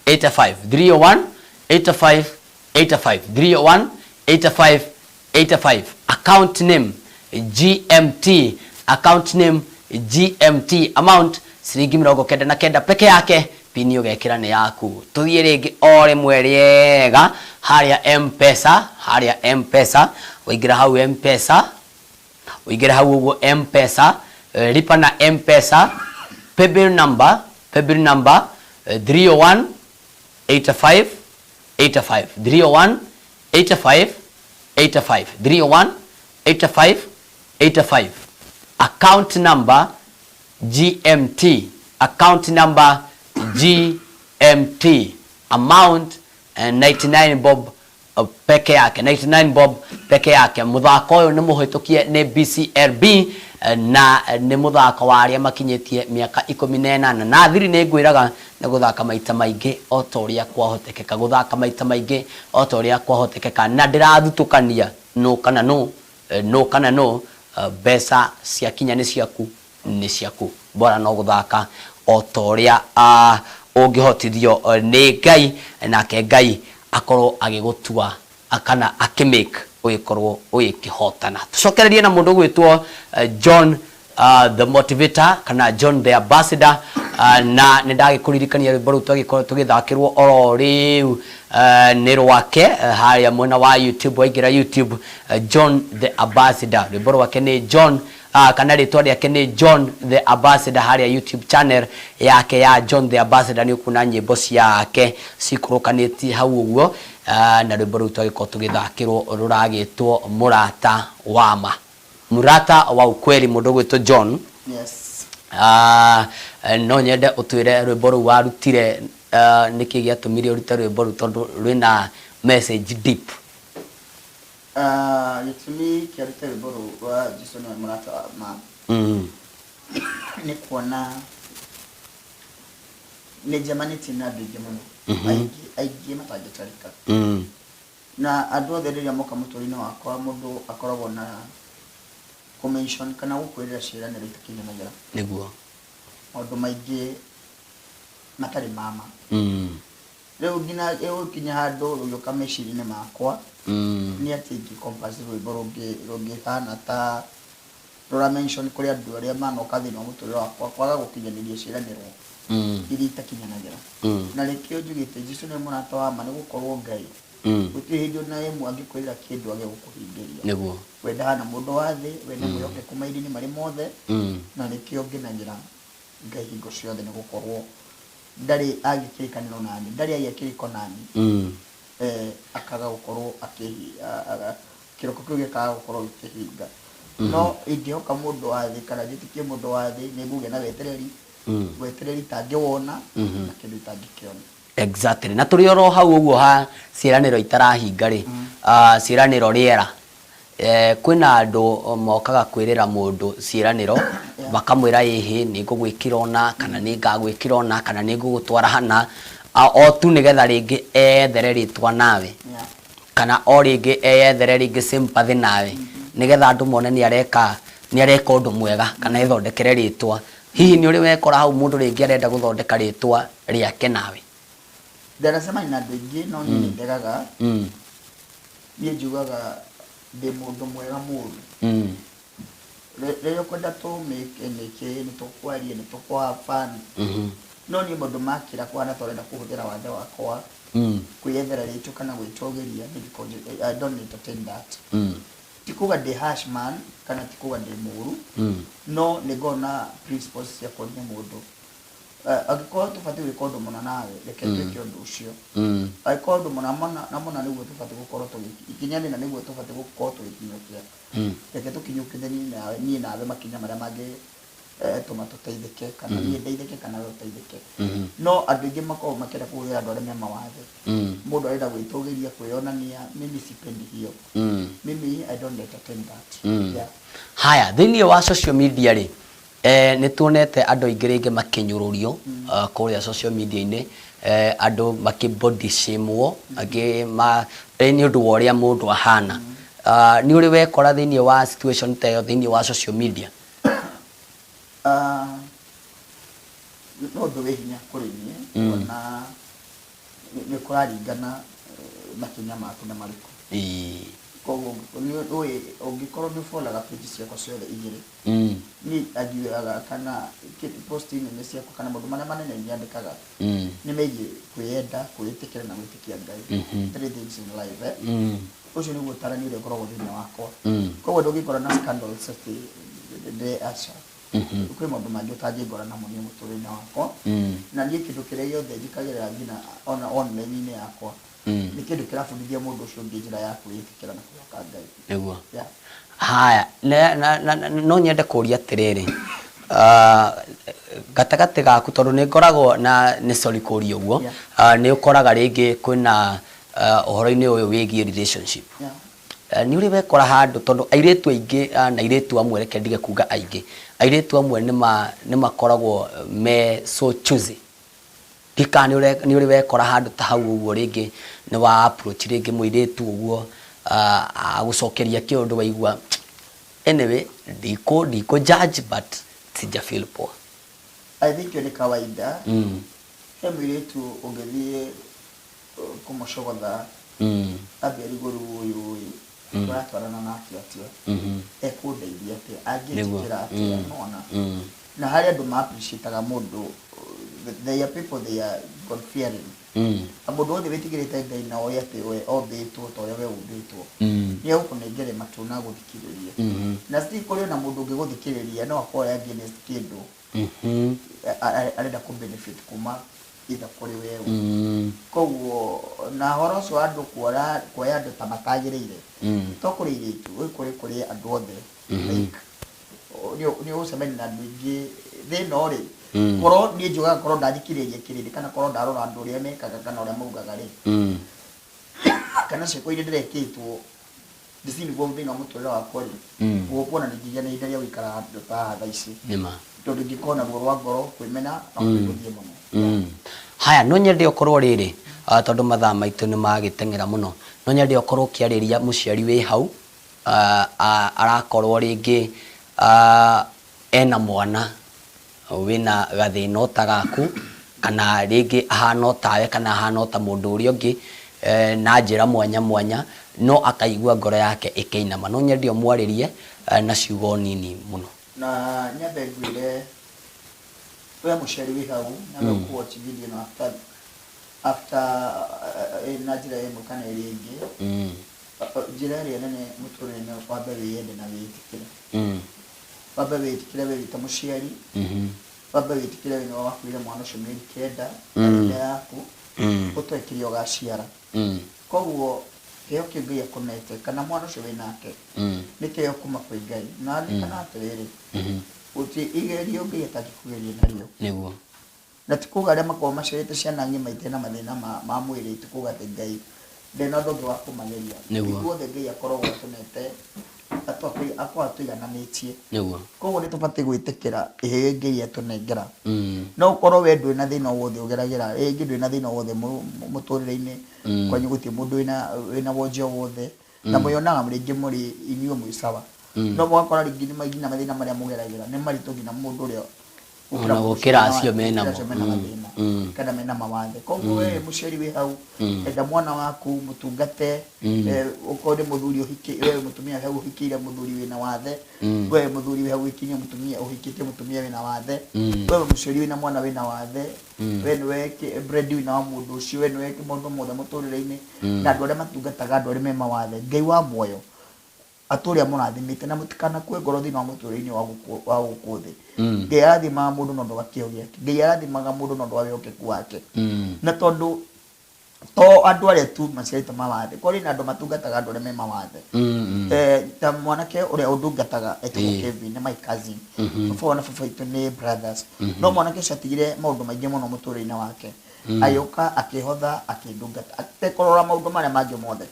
85 301 85 85 301 85 85. Account name GMT. Account name GMT. Amount ciringi 99 peke yake. Pini ugekira ni yaku. Tuthie ringi ore mweriega haria M-Pesa. Haria M-Pesa uigira hau M-Pesa. Uigira hau ugo M-Pesa. Lipa na M-Pesa. Paybill number 301 85 85 301 85 85 301 85 85. Account number GMT. Account number GMT. Amount 99 bob peke yake. 99 bob peke yake. Muthako uyu ni muhitukie ni BCRB na ni muthako wa aria makinyetie miaka 18 na thiri ni ngwiraga ni guthaka maita maingi o toria kwahotekeka. Guthaka maita maingi o toria kwahotekeka na ndirathutukania no kana no besa cia kinya ni ciaku bora no guthaka o toria ungihotithio ni Ngai nake Ngai akorwo agigutua akana akimake uikorwo uikihotana. Tucokererie na mundu gwitwo John the Motivator kana John the Ambassador. Na nindagikurikania rwimbo ru twagikorwo tugithakirwo oro riu ni rwake haria mwena wa YouTube. Waigira YouTube John the Ambassador. Rwimbo rwake ni John kana ritwa riake ni John the Ambassador haria YouTube channel yake ya John the Ambassador. Ni ukuna nyimbo ciake cikurukaniti hau uguo na rwimbo ru twagikorwo tugithakirwo ruragitwo murata wama. Murata wa ukweli mundu gwitwo John. Yes. No nyende utwire rwimbo ru warutire niki giatumire urute rwimbo ru tondu rwina message deep. Yitumi kiarute rwimbo ru wa Jesu ni murata ma. Ni kuona ni jamani tina ndingi muno. Aigi matagitarika. Na andu othe riria moka muturine wakwa mundu akoragwo na mention kana gukwirira ciraniro itakinyanagira niguo maundu maingi matari mama leo ngina kinya handu uyoka mecirine makwa ni ati ngikompasi rwimbo rungi hana ta rora mention kuri andu aria manoka thini wa muturire wakwa kwaga gukinyaniria ciiraniro iria itakinyanagira na rikio njugite Jesu ni murata wa ma ni gukorwo Ngai guti hindi na emu angikwira kindu age gukuhingiria niguo wenda hana mundu wa thi wenda muyoke kumairi-ini mari mothe na rikio nginagira Ngai hingo ciothe ni gukorwo ndari agikirikaniro nani ndari agikiriko nani akaga gukorwo kiroko kiu gikaga gukorwo gikihinga no ingioka mundu wa thi kana njitikie mundu wa thi ni nguge na wetereri tangiwona na kindu tangikiona exactly na turi oro hau uguo ha ciiraniro itarahinga ri ciiraniro riera kwina andu mokaga kwirira mundu ciiraniro bakamwira ihi ni ngugwikira ona kana ni ngagwikira ona kana ni ngugutwara hana o tu nigetha ringi ethere ritwa nawe kana o ringi ethere ringi sympathy nawe nigetha andu mone ni areka undu mwega kana ithondekere ritwa hihi ni uri wekora hau mundu ringi arenda guthondeka ritwa riake nawe ndarasema ina andu ingi no ni ndegaga ni njugaga ndi mundu mwega muru rero kwenda tu make ni tukwarie ni tukwa fan no ni mundu makira kwana torenda kuhuthira wathe wakwa kwiyethera ritu kana gwitogeria ni because I don't entertain that tikuga ndi harsh man kana tikuga ndi muru no ni gona principles cia kuonia mundu agikora tufati gwikondo muna nawe reke twike undu ucio agikondo muna niguo tufati gukorwo ikinyani na niguo tufati gukorwo tugikinyukia reke tukinyukithie ni nawe makinya maria mangi tuma tuteithike kana ni ndeithike kana tuteithike no andu ingi makorwo makira kuhira andu aria me mawathe mundu arenda gwitogeria kwionania mimi sipendi hiyo mimi I don't entertain that yeah. Haya thini wa social media ri ni tuonete andu aingi ringi makinyururio kuria social media ini andu maki body shamewo angi ni undu wa uria mundu ahana ni uri wekora thini wa situation ta yo thini wa social media no do hinya kuri ni ona ni kuraringana makinya maku na mariko kogo ni ongikoro ni follow ga page ciakwa ciothe igiri ni agiaga kana posting ni ciakwa kana mundu manene ni andikaga ni meji kwiyenda kwitikira na gwitikia Ngai three things in life ucio ni gutara ni ure korwo thini wakwa kogo ndugikora na scandals the asha kwi mundu mangi utangingora na muni muturire wakwa na ni kindu kiria yothe njikagira ngina ona online ni yakwa ni kindu kirafundithia mundu ucio ngi njira ya kwitikira na kuoka Ngai niguo haya no nyende kuria atiriri gatagati gaku tondu ni ngoragwo na ni sorry kuria uguo ni ukoraga ringi kwina uhoro-ini uyu wigie relationship ni uri wekora handu tondu airetu aingi na airetu amwe reke ndige kuga aingi airetu amwe ni makoragwo me so choosy dika ni uri wekora handu ta hau uguo ringi ni wa approach ringi muiretu uguo agucokeria kiundu waigua anyway diko judge but sija feel poor I think ni kawaida he muiretu ungethie kumushogodha abiari guru uyu twarana nake atia ekundeithia atia angĩnjĩkĩra atia nona na harĩ andũ ma appreciate mundu they are people they are God fearing mundu wothe wĩtigĩrĩte Ngai na oya atĩ we ombĩtwo ta ũrĩa we umbĩtwo nĩ egũkũnengere matu na gũthikĩrĩria na still kũrĩ na mũndũ ũngĩgũthikĩrĩria no akorwo against kĩndũ arenda ku benefit kuma ida kuri wewe koguo na horo so andu kuoya andu ta matagĩrĩire to kuri iritu kuri andu othe like ni ucemani na andu ingi thina ri koro ni njuga koro ndathikĩrĩria kĩrĩndĩ kana koro ndarora andu ũrĩa mekaga kana ũrĩa maugaga ri kana ciĩko iria ndĩrekĩtwo ndicini gwo thĩna wa mũtũrĩre wakwa ri gũkuona nĩ nginya nĩ ihinda rĩa gũikara handũ ta thaa ici tondu ngikona ruo rwa ngoro kwĩmena na kwĩgũthie mũno haya no nyende okorwo riri tondu mathaa maitu ni magitengera muno no nyende okorwo kiariria muciari wi hau arakorwo ringi ena mwana wina gathina ta gaku kana ringi ahana tawe kana ahana ta mundu uri ungi na njira mwanya mwanya no akaigua ngoro yake ikiinama no nyendio mwaririe na ciugo nini muno na nyabe gwire we musheri wi hau na ku watch video no after na njira ĩmwe kana ĩrĩa ĩngĩ njira ĩrĩa nene mũtũrĩre-inĩ wambe wĩyende na wĩtĩkĩre wambe wĩtĩkĩre we wĩta mũciari wambe wĩtĩkĩre we nĩ wakuire mwana ũcio mĩeri 9 na yaku ũtwekire ũgaciara koguo kĩo kĩu Ngai akomete kana mwana ũcio wĩ nake nĩ kĩo kuma kwĩ Ngai na kana atĩrĩrĩ uti igerio Ngai atakĩkugeria narĩo nĩguo na tikuga arĩa makorwo macerete ciana ng'ima itena mathĩna ma mwĩrĩ tikuga atĩ Ngai ndena ũndũ ũngĩ wa kũmageria ithuothe Ngai akoragwo atonete akorwo atũigananĩtie koguo nĩ tũbatiĩ gwĩtĩkĩra iheo Ngai atunengera no ũkorwo we ndwĩ na thĩna wothe ũgeragĩra rĩngĩ ndwĩ na thĩna wothe mũtũrĩre-inĩ kwanyu gũtirĩ mũndũ wĩna wonje wothe na mũyonaga rĩngĩ mũrĩ inyuĩ mwĩ sawa no mũgakora rĩngĩ nĩ na mathĩna marĩa mũgeragĩra nĩ maritũ nginya mũndũ ũrĩa ona gukira acio mena kana mena mawathe koguo we muciari wi hau enda mwana waku mutungate ukore muthuri uhiki we mutumia hau uhikire muthuri wina wathe we muthuri we hau ikinye mutumia uhikite mutumia wina wathe we muciari wina mwana wina wathe we niwe bread wina wa mundu ucio we niwe mundu mothe muturire-ini na andu aria matungataga andu aria me mawathe Ngai wa muoyo atũrĩa mũrathimĩte na mũtikana kwe ngoro thĩinĩ wa mũtũrĩre-inĩ wa gũkũ thĩ Ngai arathimaga mũndũ na ũndũ wa kĩo gĩake Ngai arathimaga mũndũ na ũndũ wa wĩhokeku wake na tondũ to andũ arĩa tu maciarĩte mawathe kũrĩ na andũ matungataga andũ arĩa me mawathe ta mwanake ũrĩa ũndungataga etagwo Kevin nĩ my cousin baba na baba itũ nĩ brothers no mwanake ũcio atigire maũndũ maingĩ mũno mũtũrĩre-inĩ wake ayoka akihotha akindungata atekorora maundu maria mangĩ mothe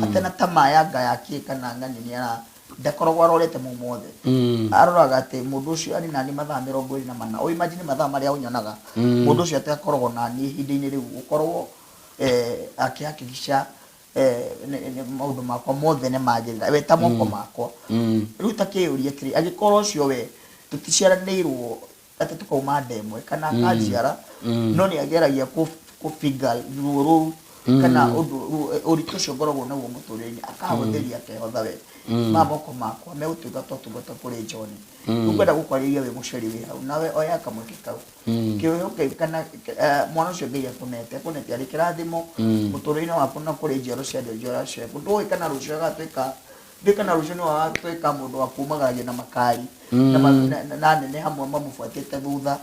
atena ta maya ngayaki kana ngani ni ara ndakoragwo arorete mu mothe aroraga ati mundu ucio ari nani mathaa 24 o imagine mathaa maria unyonaga mundu ucio atakoragwo nani ihinda-inĩ riu ukorwo akihakikisha maundu makwa mothe nĩ magĩrĩra we ta moko makwa riu ta kĩũria atĩrĩ agĩkorwo ucio we tuticiaranĩirwo ati tukauma ndemwe kana kajiara no ni ageragia ku figure ruru kana uritu cio ngoragwo naguo mũtũrĩre-inĩ akahũthĩria akehotha we maboko makwa me ũtungata kũrĩ John ũkwenda gũkwarĩria we mũciari wĩ hau nawe oya kamweke kau kĩoke kana mwana ũcio Ngai akunete arĩ kĩrathimo mũtũrĩre-inĩ waku na kũrĩ njiaro cia njiaro ciaku ndũĩ kana rũciũ agatuĩka ndikana rũciũ nĩ watuĩka mũndũ wa kumagaragia na makari na nene hamwe mamũbuatĩte thutha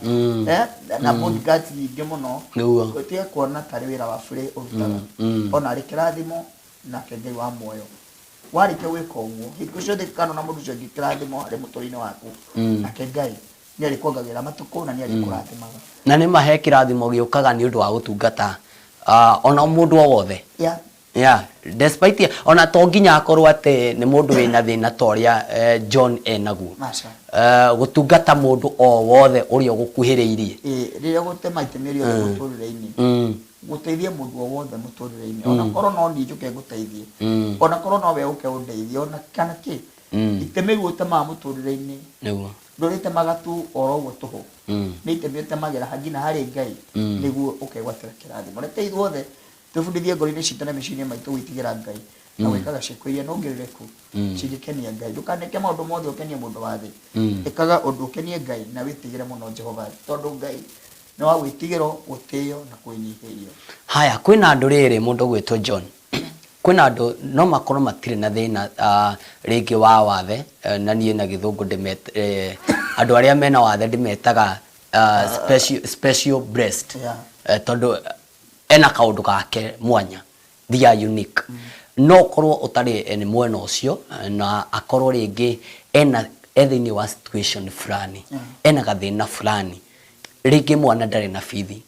na bodyguards nyingĩ mũno ũtige kuona tarĩ wĩra wa bũrĩ ũrutaga ona arĩ kĩrathimo nake Ngai wa muoyo warĩkia gwĩka ũguo hingo ciothe kana na mũndũ ũcio ũngĩ kĩrathimo harĩ mũtũrĩre-inĩ waku nake Ngai nĩ arĩkuongagĩrĩra matukũ na nĩ arĩkũrathimaga na nĩ mahe kĩrathimo gĩũkaga nĩ ũndũ wa gũtungata ona mũndũ o wothe despite ona to nginya akorwo ate nĩ mũndũ wĩna thĩna ta ũrĩa John enaguo gũtungata mũndũ o wothe ũrĩa ũgũkuhĩrĩirie rĩrĩa gũtema itemi rĩothe mũtũrĩre-inĩ gũteithia mũndũ o wothe mũtũrĩre-inĩ ona korwo no niĩ njũke ngũteithie ona korwo no we ũke ũndeithie ona kana kĩ itemi rĩu ũtemaga mũtũrĩre-inĩ ndũrĩtemaga tu oro ũguo tũhũ nĩ itemi ũtemagĩra nginya harĩ Ngai nĩguo ũkegwatĩra kĩrathimo reke ithuothe tũbundithie ngoro-inĩ citũ na mĩciĩ-inĩ maitũ gwĩtigĩra Ngai na gwĩkaga ciĩko iria nongerĩrĩku cingĩkenia Ngai ndũkaneke maũndũ mothe ũkenie mũndũ wa thĩ ĩkaga ũndũ ũkenie Ngai na wĩtigĩre mũno Jehova tondũ Ngai nĩ wa gwĩtigĩrwo gũtĩĩo na kwĩnyihĩrio haya kwĩna andũ rĩrĩ mũndũ gwĩtwo John kwĩna andũ no makorwo matirĩ na thĩna rĩngĩ wa wathe na niĩ na gĩthũngũ andũ arĩa mena wathe ndĩmetaga special breast tondũ ena kaundu gake mwanya they are unique no korwo utari ni mwena ucio na akorwo ringi ena ethini wa situation fulani ena gathina fulani ringi mwana ndari na bithi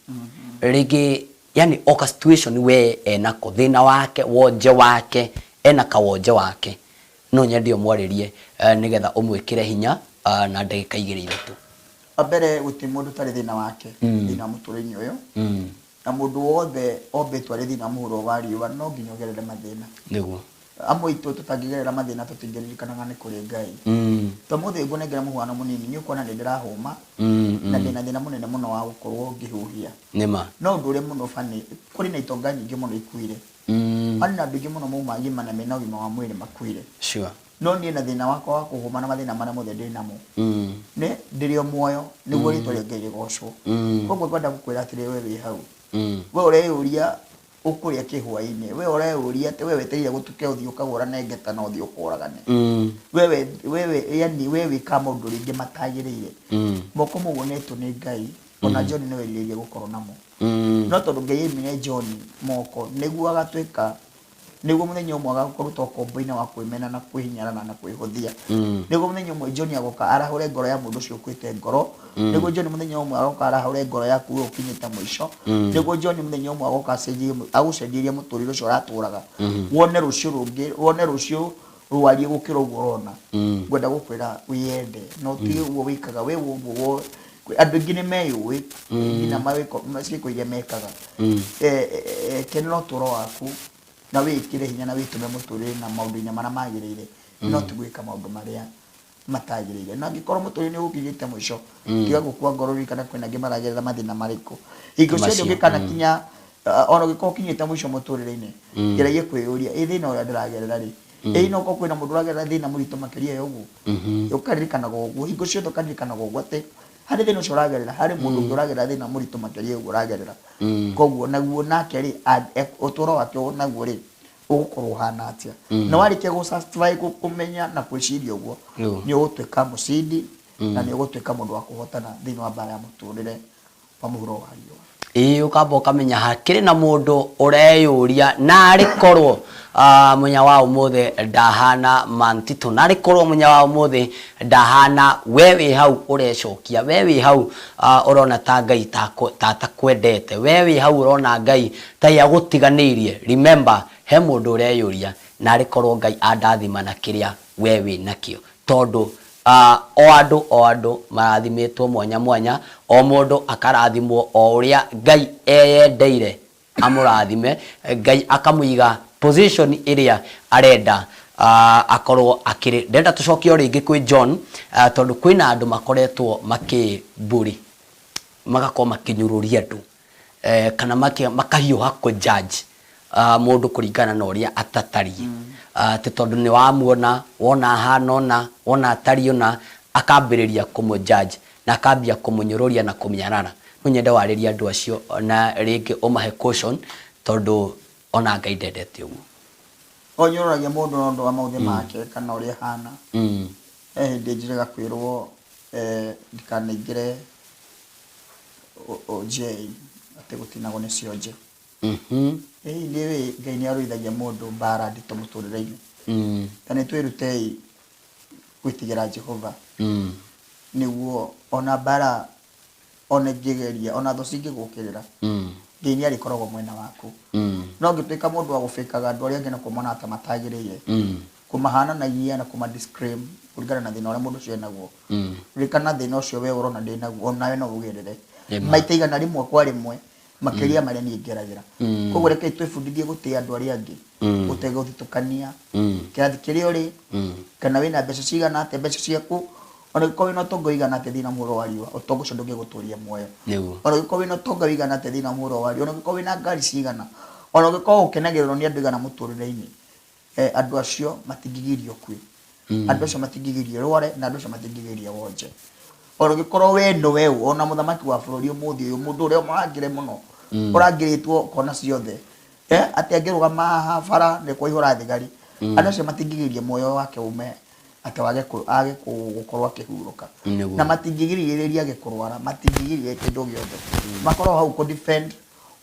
ringi yani oka situation we ena ko thina wake wonje wake ena kawonje wake no nyendio mwaririe nigetha umwikire hinya na ndagika 2-3 abere guti mundu tari thina wake thina mũtũrĩre-inĩ ũyũ na mũndũ wothe ombĩtwo arĩ thĩna mũhũro wa riũa no nginya ũgerere mathĩna nĩguo amwe itu tutagigerera mathina tutingiririkanaga ni kuri Ngai to muthe ngunengera muhwana munini ni ukona ndirahuma na ndina thina munene muno wa gukorwo ngihuhia nima no ndure muno fani kuri na itonga nyingi muno ikuire ani na ndigi muno mu magi mana mena ugima wa mwiri makuire sure no ni na thina wakwa wa kuhuma na mathina mana muthe ndina mu ne ndirio muoyo ni guri tore Ngai gocwo kogwo kwenda gukwira atire wewe hau we ureuria ukuria kihwa-ini we ureuria ati wewe teria gutuke uthio kagura nengeta na uthio kuragane wewe yani wewe kama undu ringi matagirire moko mugonetu ni Ngai ona John ni weririe gukorwo namo no tondu Ngai emine John moko niguo agatwika niguo muthenya umwe agakorwo tokombo-ina wa kwimena na kwihinyarana na kwihuthia niguo muthenya umwe John agoka arahure ngoro ya mundu ucio ukwite ngoro niguo John muthenya umwe agoka arahure ngoro yaku ukinyite mwisho niguo John muthenya umwe agoka agucenjirie muturire ucio araturaga wone rucio rungi wone rucio rwari gukira ugorona ngwenda gukwira wiyende no ti uwo wikaga we uwo andu ngine meyuwi ngina mawiko masiko iria mekaga kenno turo waku na wikire hinya na witume muturire na maundu nya mara magirire no tugwika maundu maria matagirire na ngikoro muturire ni ukigite mwisho kiga gukua ngorori kana kwena ngimaragerera mathina mariko ingo cio ngikana kinya ono giko kinyite mwisho muturire-ini ngeragie kwiyuria ithina uria ndiragerera ri ino ko kwena mundu uragerera thina murito makiria yogu ukaririkana goguo ingo cio tukaririkana goguo ate hari thina ucio uragerera hari mundu uragerera thina murito makiria yogu uragerera koguo naguo nake ri uturo wake naguo ri ugukorwo hana atia na warike go satisfy kumenya na kwiciria uguo ni ugutwika mucidi na ni ugutwika mundu wa kuhotana thina wa bara ya muturire wa muhuro wa riwa ukamba ukamenya hakiri na mundu ureyuria na arikorwo munya wa umuthe ndahana Mantito na arikorwo munya wa umuthe ndahana wewe hau urecokia wewe hau urona ta Ngai takwendete wewe hau urona Ngai ta yagutiganirie remember he mundu ureyuria na arikorwo Ngai andathima na kiria wewe nakio tondu o andu marathimitwo mwanya mwanya o mundu akarathimwo o uria Ngai eyendeire amurathime Ngai akamuiga position iria arenda akorwo akiri ndenda tucokio ringi kwi John tondu kwina andu makoretwo makiburi magakorwo makinyururia andu kana makahiuha ku judge mundu kuringana na uria atatari te tondu ni wamuona wona hana wona atariona akambiriria kumu judge na akambia kumunyururia na kumnyarara munyenda wariria andu acio na ringi umahe caution tondu ona Ngai ndendete uguo onyuragia mundu no ndo amauthe make kana uria hana ndinjiraga kwirwo ndikanengire OJ ate gutinago ni cionje niwe Ngai ni aruithagia mundu mbara ndito muturire-ini kana twirutei gwitigira Jehova niguo ona mbara ona ngigeria ona tho cingigukirira Ngai ni arikoragwo mwena waku no ngitwika mundu wa gufikaga andu aria ngena kumona ata matagirire kumahana na yia na kuma disclaim kuringana na thina uria mundu cio naguo rikana thina ucio we urona ndi naguo nawe no ugerere maitaiga na rimwe kwa rimwe makiria maria ni ngeragira koguo reke twifundithie gutia andu aria angi gutega uthitukania kirathi kiria uri kana wina mbeca cigana ate mbeca ciaku ona ko wina tongo igana ate thina muhuro wa riwa utongo cio ndungiguturia muoyo ona ko wina tongo igana ate thina muhuro wa riwa ona ko wina ngari cigana ona ko ukenagirwo ni andu igana muturire-ini andu acio matingigirio kwi andu acio matingigirio rware na andu acio matingigirio wonje ona gikorwo we no we ona muthamaki wa bururi umuthi uyu mundu uria murangire muno urangiritwo kona ciothe ati angirugama bara ni kuihura thigari andu acio matingigirio muoyo wake ume ate wage gukorwo akihuruka na matingigiriria age kurwara matingigiriria kindu giothe makorwo hau ku defend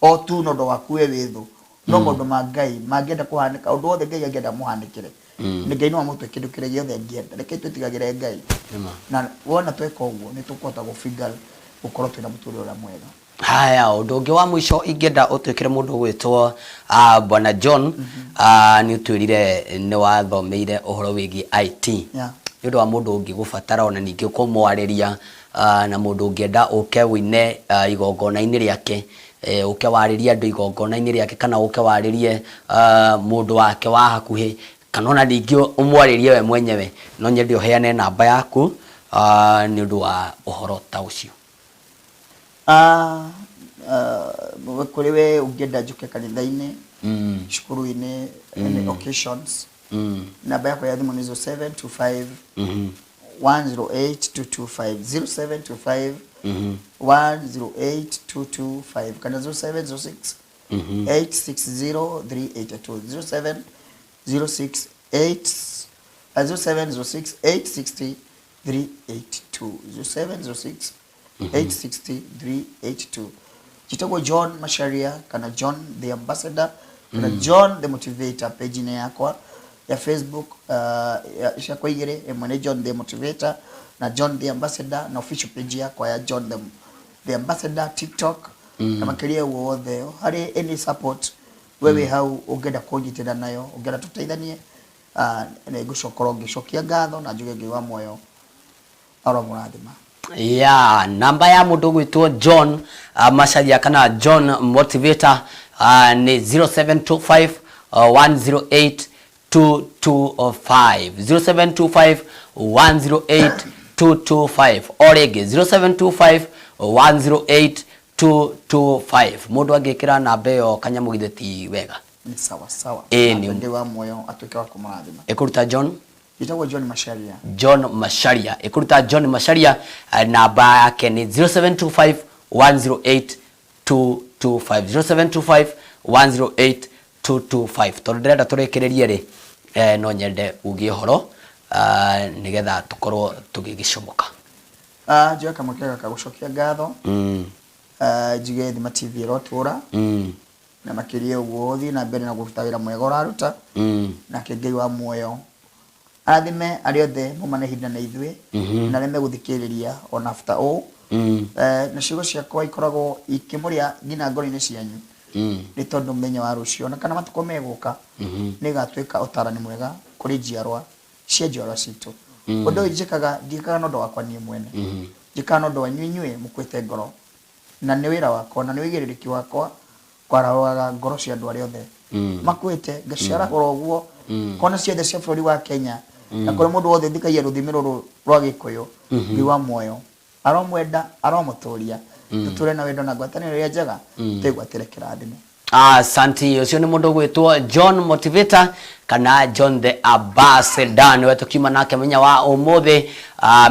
o tu no ndo wakuwe withu no mundu ma Ngai mangenda kuhanika undu wothe Ngai angenda muhanikire ni Ngai no amutwe kindu kiria giothe angenda reke twitigagire Ngai na wona tweka uguo ni tukuhota gufigal gukorwo twina muturire uria mwega haya undu ungi wa mwisho ingenda utwikire mundu gwitwo Bwana John ni utwirire ni wathomeire uhoro wigi IT ndu wa mundu ungi gubatara ona ningi kumwariria na mundu ungienda uke wine igongona-ini riake uke waririe andu igongona-ini riake kana uke waririe mundu wake wa hakuhi kanona ningĩ umwaririe we mwenyewe no nyende uheane namba yaku ni undu wa uhoro ta ucio. Kuriwe ungenda njuke kanitha-ini cukuru-ini any occasions namba yako ya thimu ni 0725 108 225 0725 108 225 kana 0706 860 382 0706 860 382 0706 860 382. Chitagwo John Masharia kana John the Ambassador kana John the Motivator page ni yakwa ya Facebook isha kwa igere emwe John the Motivator na John the Ambassador na official page yakwa ya John the Ambassador TikTok kama kiria wothe hari any support wewe hau ugenda kujitira nayo ugenda tuteithanie na gucokoro ngicokia ngatho na njuge ngiwa moyo aro murathima. Ya namba ya mundu gwitwo John Masharia kana John Motivator ni 0725 108 225 0725 108 225 orege 0725 108 225 mundu angikira namba yo kanyamu githeti wega ni sawa ni ndewa moyo atuke wa kumarathima ekuruta John itagwo John Masharia. John Masharia ekuruta John Masharia namba yake ni 0725 108 225 0725 108 225 tondrenda turekererie ri no nyende ugie horo nigetha tukorwo tugigicomoka njoka kamukega kagucokia ngatho jige Thima TV rotura na makiria uguo thi na mbere na guruta wira mwega uraruta na kengei wa muoyo athime ariothe mumane hinda na ithwe na reme guthikiriria on after all na ciugo ciakwa ikoragwo ikimuria ngina ngoro-ini cianyu ni tondu menya wa rucio na kana matuko meguka ni gatwika utarani mwega kuri njiarwa cia njiarwa citu undu njikaga ndikaga no ndo wakwa nie mwene njikaga no ndo wanyu inyue mukwite ngoro na ni wira wakwa na ni wigiririki wakwa kwarawaga ngoro cia andu aria othe makwite ngaciara goro guo kona ciothe cia bũrũri wa Kenya na kuri mundu wothe thikagia ruthimi ruru rwa Gikuyu ngiwa muoyo aromwenda aromuturia tuture na wendo na ngwatanĩro ya njega tegwatire kirathime. Asante ucio ni mundu gwitwo John Motivator kana John the Ambassador ni wetu kiuma nake menya wa umuthi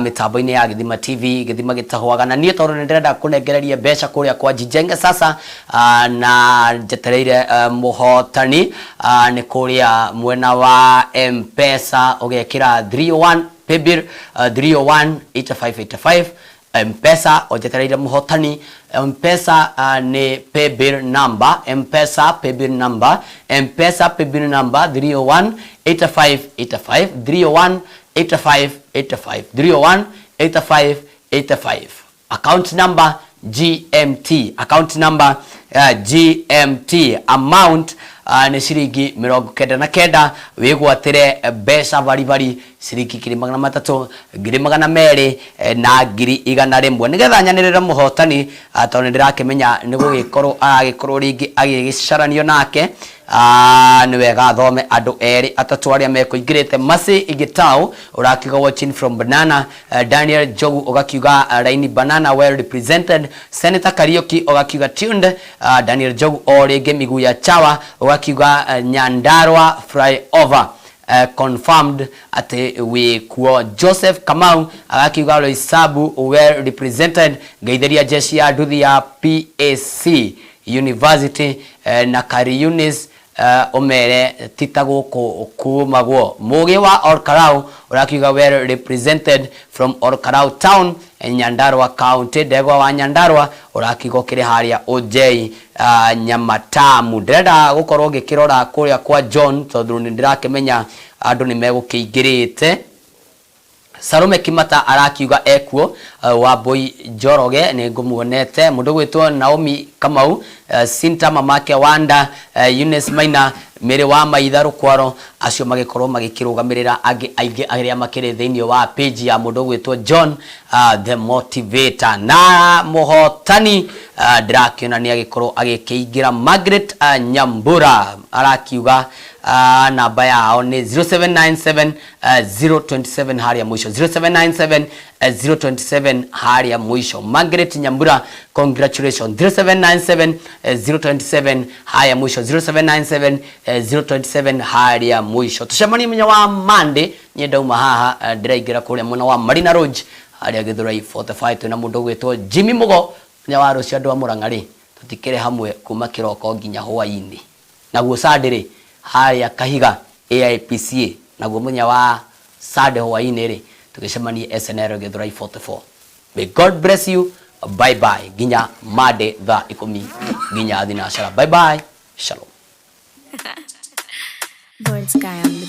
mitambo-ini ya Githima TV Githima gitahwaga na nie tondu ndirenda kunengereria mbeca kuria kwa Jijenge sasa na njetereire muhotani ni kuria mwena wa M-Pesa ugekira 301 paybill 301 8585 M-Pesa ojetereire muhotani M-Pesa ni paybill number M-Pesa paybill number M-Pesa paybill number 301 8585 301 8585 301 8585 account number GMT account number GMT amount ni ciringi 99 wigwatire mbeca bari ciringi 300 200 na 100 nigetha nyanirira muhotani tondu ndirakimenya ni gugikorwo agikorwo ringi agigicaranio nake ni wega athome andu eri atatu aria mekuingirite Masi Igitau urakiuga watching from Banana Daniel Jogu ugakiuga Raini Banana well represented Senator Karioki ugakiuga tuned Daniel Jogu orege Miguu ya Chawa ugakiuga Nyandarua flyover confirmed ati we kuo Joseph Kamau agakiuga Loisabu well represented Gaitheria jeshi ya nduthi ya PAC University na Kari Yunis omere titago kumagwo mugi wa Orkarau urakiuga well represented from Orkarau town Nyandarua county Degwa wa Nyandarua urakiuga kiri haria OJ Nyamatamu ndirenda gukorwo ngikirora kuria kwa John tondu ndirakimenya andu ni megukiingirite Salome Kimata arakiuga ekuo Wambui Njoroge ni ngumuonete mundu gwitwo Naomi Kamau, Sinta mamake Wanda, Eunice Maina, Mary wa Maitha Rukwaro, acio magikorwo magikirugamirira aingi aria makiri thiini wa page ya mundu gwitwo John the Motivator. Na muhotani ndirakiona ni agikorwo agikiingira Margaret Nyambura, arakiuga namba yao ni 0797 027 haria mwisho, 0797 027 haria mwisho. Margaret Nyambura, congratulations. 0797 027 haria mwisho, 0797 027 haria mwisho. Tucemani munya wa Monday nyenda uma haha ndiraingira kuria mwana wa Marina Road haria Githurai 45 twina mundu gwitwo Jimmy Mugo nya wa rucio andu a Murang'ari, tutikire hamwe kuma kiroko nginya hwaini. Naguo Sunday haria Kahiga AIPCA, naguo munya wa Sunday hwaini ri tukicemanie SNL Githurai 44. May God bless you. Bye bye. Ginya Monday thaa 10 ginya thinacara. Bye bye. Shalom. Lord Sky on